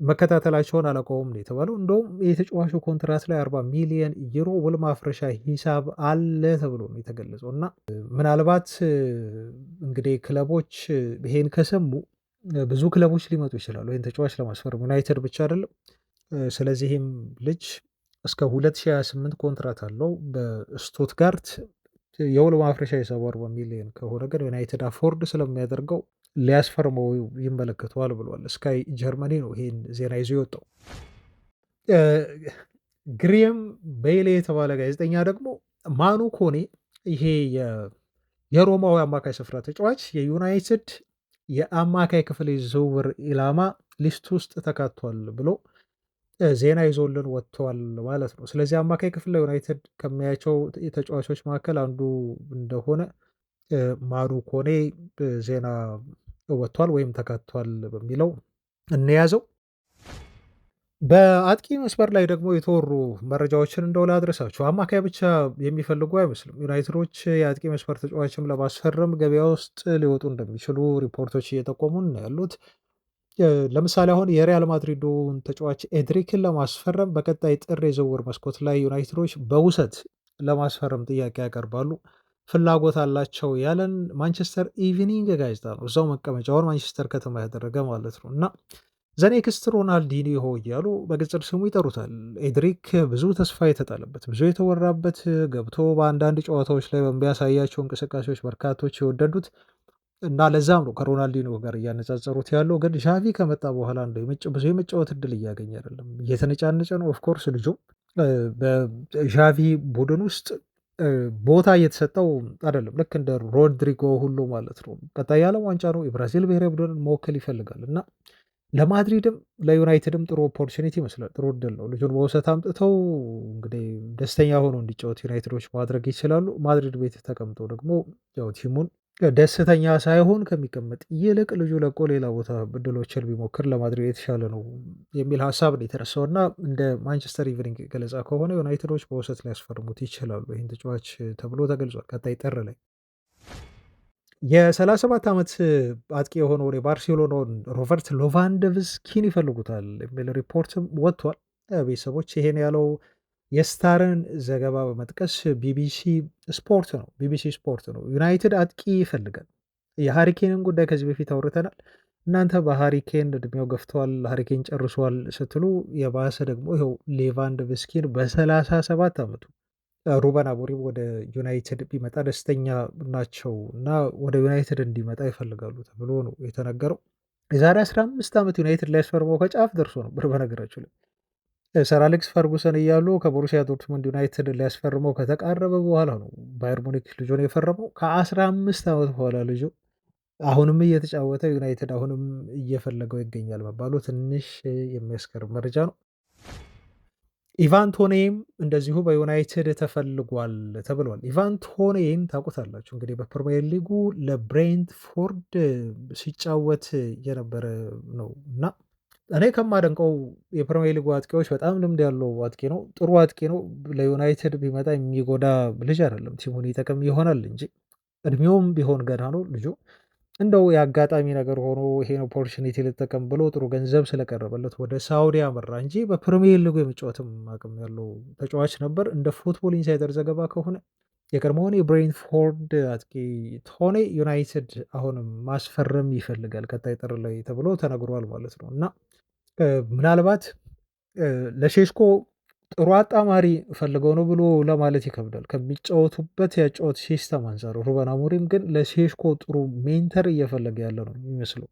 መከታተላቸውን አላቆሙም ነው የተባለው። እንደውም የተጫዋቹ ኮንትራት ላይ 40 ሚሊዮን ዩሮ ውል ማፍረሻ ሂሳብ አለ ተብሎ ነው የተገለጸው እና ምናልባት እንግዲህ ክለቦች ይሄን ከሰሙ ብዙ ክለቦች ሊመጡ ይችላሉ ይህን ተጫዋች ለማስፈረም፣ ዩናይትድ ብቻ አይደለም። ስለዚህም ልጅ እስከ 2028 ኮንትራት አለው በስቱትጋርት። የውል ማፍረሻ ሂሳቡ 40 ሚሊዮን ከሆነ ግን ዩናይትድ አፎርድ ስለሚያደርገው ሊያስፈርመው ይመለከተዋል ብሏል። ስካይ ጀርመኒ ነው ይሄን ዜና ይዞ የወጣው። ግሪየም ቤይሌ የተባለ ጋዜጠኛ ደግሞ ማኑ ኮኔ ይሄ የሮማዊ አማካይ ስፍራ ተጫዋች የዩናይትድ የአማካይ ክፍል ዝውውር ኢላማ ሊስት ውስጥ ተካቷል ብሎ ዜና ይዞልን ወጥተዋል ማለት ነው። ስለዚህ አማካይ ክፍል ላይ ዩናይትድ ከሚያያቸው ተጫዋቾች መካከል አንዱ እንደሆነ ማኑ ኮኔ ዜና ወጥቷል ወይም ተካቷል በሚለው እንያዘው። በአጥቂ መስመር ላይ ደግሞ የተወሩ መረጃዎችን እንደው ላድረሳችሁ። አማካይ ብቻ የሚፈልጉ አይመስልም ዩናይትዶች የአጥቂ መስመር ተጫዋችም ለማስፈረም ገበያ ውስጥ ሊወጡ እንደሚችሉ ሪፖርቶች እየጠቆሙን ያሉት። ለምሳሌ አሁን የሪያል ማድሪዱን ተጫዋች ኤድሪክን ለማስፈረም በቀጣይ ጥር የዝውውር መስኮት ላይ ዩናይትዶች በውሰት ለማስፈረም ጥያቄ ያቀርባሉ። ፍላጎት አላቸው ያለን ማንቸስተር ኢቭኒንግ ጋዜጣ ነው። እዛው መቀመጫውን ማንቸስተር ከተማ ያደረገ ማለት ነው እና ዘኔክስት ሮናልዲኒሆ እያሉ በቅጽል ስሙ ይጠሩታል። ኤድሪክ ብዙ ተስፋ የተጣለበት ብዙ የተወራበት ገብቶ በአንዳንድ ጨዋታዎች ላይ በሚያሳያቸው እንቅስቃሴዎች በርካቶች የወደዱት እና ለዛም ነው ከሮናልዲኒሆ ጋር እያነጻጸሩት ያለው። ግን ዣቪ ከመጣ በኋላ ብዙ የመጫወት እድል እያገኘ አይደለም፣ እየተነጫነጨ ነው። ኦፍኮርስ ልጁም በዣቪ ቡድን ውስጥ ቦታ እየተሰጠው አይደለም፣ ልክ እንደ ሮድሪጎ ሁሉ ማለት ነው። ቀጣይ የዓለም ዋንጫ ነው፣ የብራዚል ብሔራዊ ቡድንን መወከል ይፈልጋል እና ለማድሪድም ለዩናይትድም ጥሩ ኦፖርቹኒቲ ይመስላል። ጥሩ እድል ነው። ልጁን በውሰት አምጥተው እንግዲህ ደስተኛ ሆኖ እንዲጫወት ዩናይትዶች ማድረግ ይችላሉ። ማድሪድ ቤት ተቀምጦ ደግሞ ያው ቲሙን ደስተኛ ሳይሆን ከሚቀመጥ ይልቅ ልጁ ለቆ ሌላ ቦታ እድሎችን ቢሞክር ለማድሪድ የተሻለ ነው የሚል ሀሳብ ነው የተነሳው እና እንደ ማንቸስተር ኢቭኒንግ ገለጻ ከሆነ ዩናይትዶች በውሰት ሊያስፈርሙት ይችላሉ ይህን ተጫዋች ተብሎ ተገልጿል። ቀጣይ ጥር ላይ የ37 ዓመት አጥቂ የሆነውን የባርሴሎናውን ሮበርት ሎቫንዶቭስኪን ይፈልጉታል የሚል ሪፖርትም ወጥቷል። ቤተሰቦች ይሄን ያለው የስታርን ዘገባ በመጥቀስ ቢቢሲ ስፖርት ነው። ዩናይትድ አጥቂ ይፈልጋል። የሃሪኬንን ጉዳይ ከዚህ በፊት አውርተናል። እናንተ በሃሪኬን እድሜው ገፍተዋል፣ ሃሪኬን ጨርሷል ስትሉ የባሰ ደግሞ ይኸው ሌቫንዶቭስኪን በ37 ዓመቱ ሩበን አሞሪም ወደ ዩናይትድ ቢመጣ ደስተኛ ናቸው እና ወደ ዩናይትድ እንዲመጣ ይፈልጋሉ ተብሎ ነው የተነገረው። የዛሬ 15 ዓመት ዩናይትድ ሊያስፈርመው ከጫፍ ደርሶ ነበር በነገራችሁ ላይ። ሰር አሌክስ ፈርጉሰን እያሉ ከቦሩሲያ ዶርትሙንድ ዩናይትድ ሊያስፈርመው ከተቃረበ በኋላ ነው ባየር ሙኒክ ልጁን የፈረመው። ከ15 ዓመት በኋላ ልጁ አሁንም እየተጫወተ ዩናይትድ አሁንም እየፈለገው ይገኛል መባሉ ትንሽ የሚያስገርም መረጃ ነው። ኢቫን ቶኔም እንደዚሁ በዩናይትድ ተፈልጓል ተብሏል። ኢቫን ቶኔን ታውቁታላችሁ እንግዲህ በፕሪሚየር ሊጉ ለብሬንትፎርድ ሲጫወት የነበረ ነው እና እኔ ከማደንቀው የፕሪሚየር ሊጉ አጥቂዎች በጣም ልምድ ያለው አጥቂ ነው። ጥሩ አጥቂ ነው። ለዩናይትድ ቢመጣ የሚጎዳ ልጅ አይደለም። ቲሙን ይጠቅም ይሆናል እንጂ እድሜውም ቢሆን ገና ነው ልጁ። እንደው የአጋጣሚ ነገር ሆኖ ይሄን ኦፖርቹኒቲ ልጠቀም ብሎ ጥሩ ገንዘብ ስለቀረበለት ወደ ሳውዲ አመራ እንጂ በፕሪሚየር ሊጉ የመጫወትም አቅም ያለው ተጫዋች ነበር። እንደ ፉትቦል ኢንሳይደር ዘገባ ከሆነ የቀድሞውን የብሬንትፎርድ አጥቂ ቶኔ ዩናይትድ አሁንም ማስፈረም ይፈልጋል ቀጣይ ጥር ላይ ተብሎ ተነግሯል ማለት ነው። እና ምናልባት ለሼሽኮ ጥሩ አጣማሪ ፈልገው ነው ብሎ ለማለት ይከብዳል። ከሚጫወቱበት ያጫወት ሲስተም አንፃር ሩበን አሞሪም ግን ለሼሽኮ ጥሩ ሜንተር እየፈለገ ያለ ነው የሚመስለው።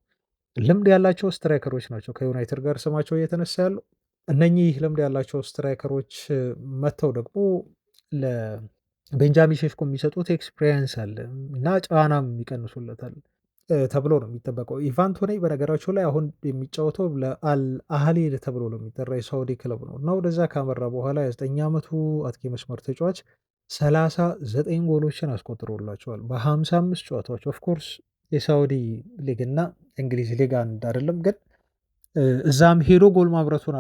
ልምድ ያላቸው ስትራይከሮች ናቸው ከዩናይትድ ጋር ስማቸው እየተነሳ ያለው። እነኚህ ልምድ ያላቸው ስትራይከሮች መጥተው ደግሞ ለቤንጃሚን ሼሽኮ የሚሰጡት ኤክስፒሪየንስ አለ እና ጫናም ይቀንሱለታል ተብሎ ነው የሚጠበቀው። ኢቫን ቶኔ በነገራቸው ላይ አሁን የሚጫወተው ለአል አህሊ ተብሎ ነው የሚጠራ የሳውዲ ክለብ ነው እና ወደዛ ካመራ በኋላ የ9 ዓመቱ አጥቂ መስመር ተጫዋች 39 ጎሎችን አስቆጥሮላቸዋል በ55 ጨዋታዎች። ኦፍኮርስ የሳውዲ ሊግ እና እንግሊዝ ሊግ አንድ አይደለም፣ ግን እዛም ሄዶ ጎል ማብረቱን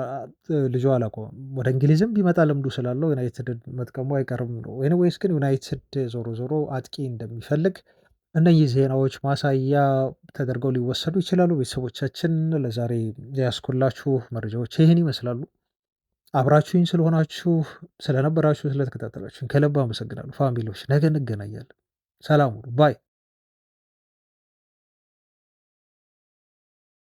ልጁ አላቆመም። ወደ እንግሊዝም ቢመጣ ልምዱ ስላለው ዩናይትድ መጥቀሙ አይቀርም ነው። ኤኒዌይስ ግን ዩናይትድ ዞሮ ዞሮ አጥቂ እንደሚፈልግ እነዚህ ዜናዎች ማሳያ ተደርገው ሊወሰዱ ይችላሉ። ቤተሰቦቻችን ለዛሬ ያስኩላችሁ መረጃዎች ይህን ይመስላሉ። አብራችሁኝ ስለሆናችሁ ስለነበራችሁ ስለተከታተላችሁን ከልብ አመሰግናለሁ። ፋሚሊዎች ነገ እንገናኛለን። ሰላም ሁኑ ባይ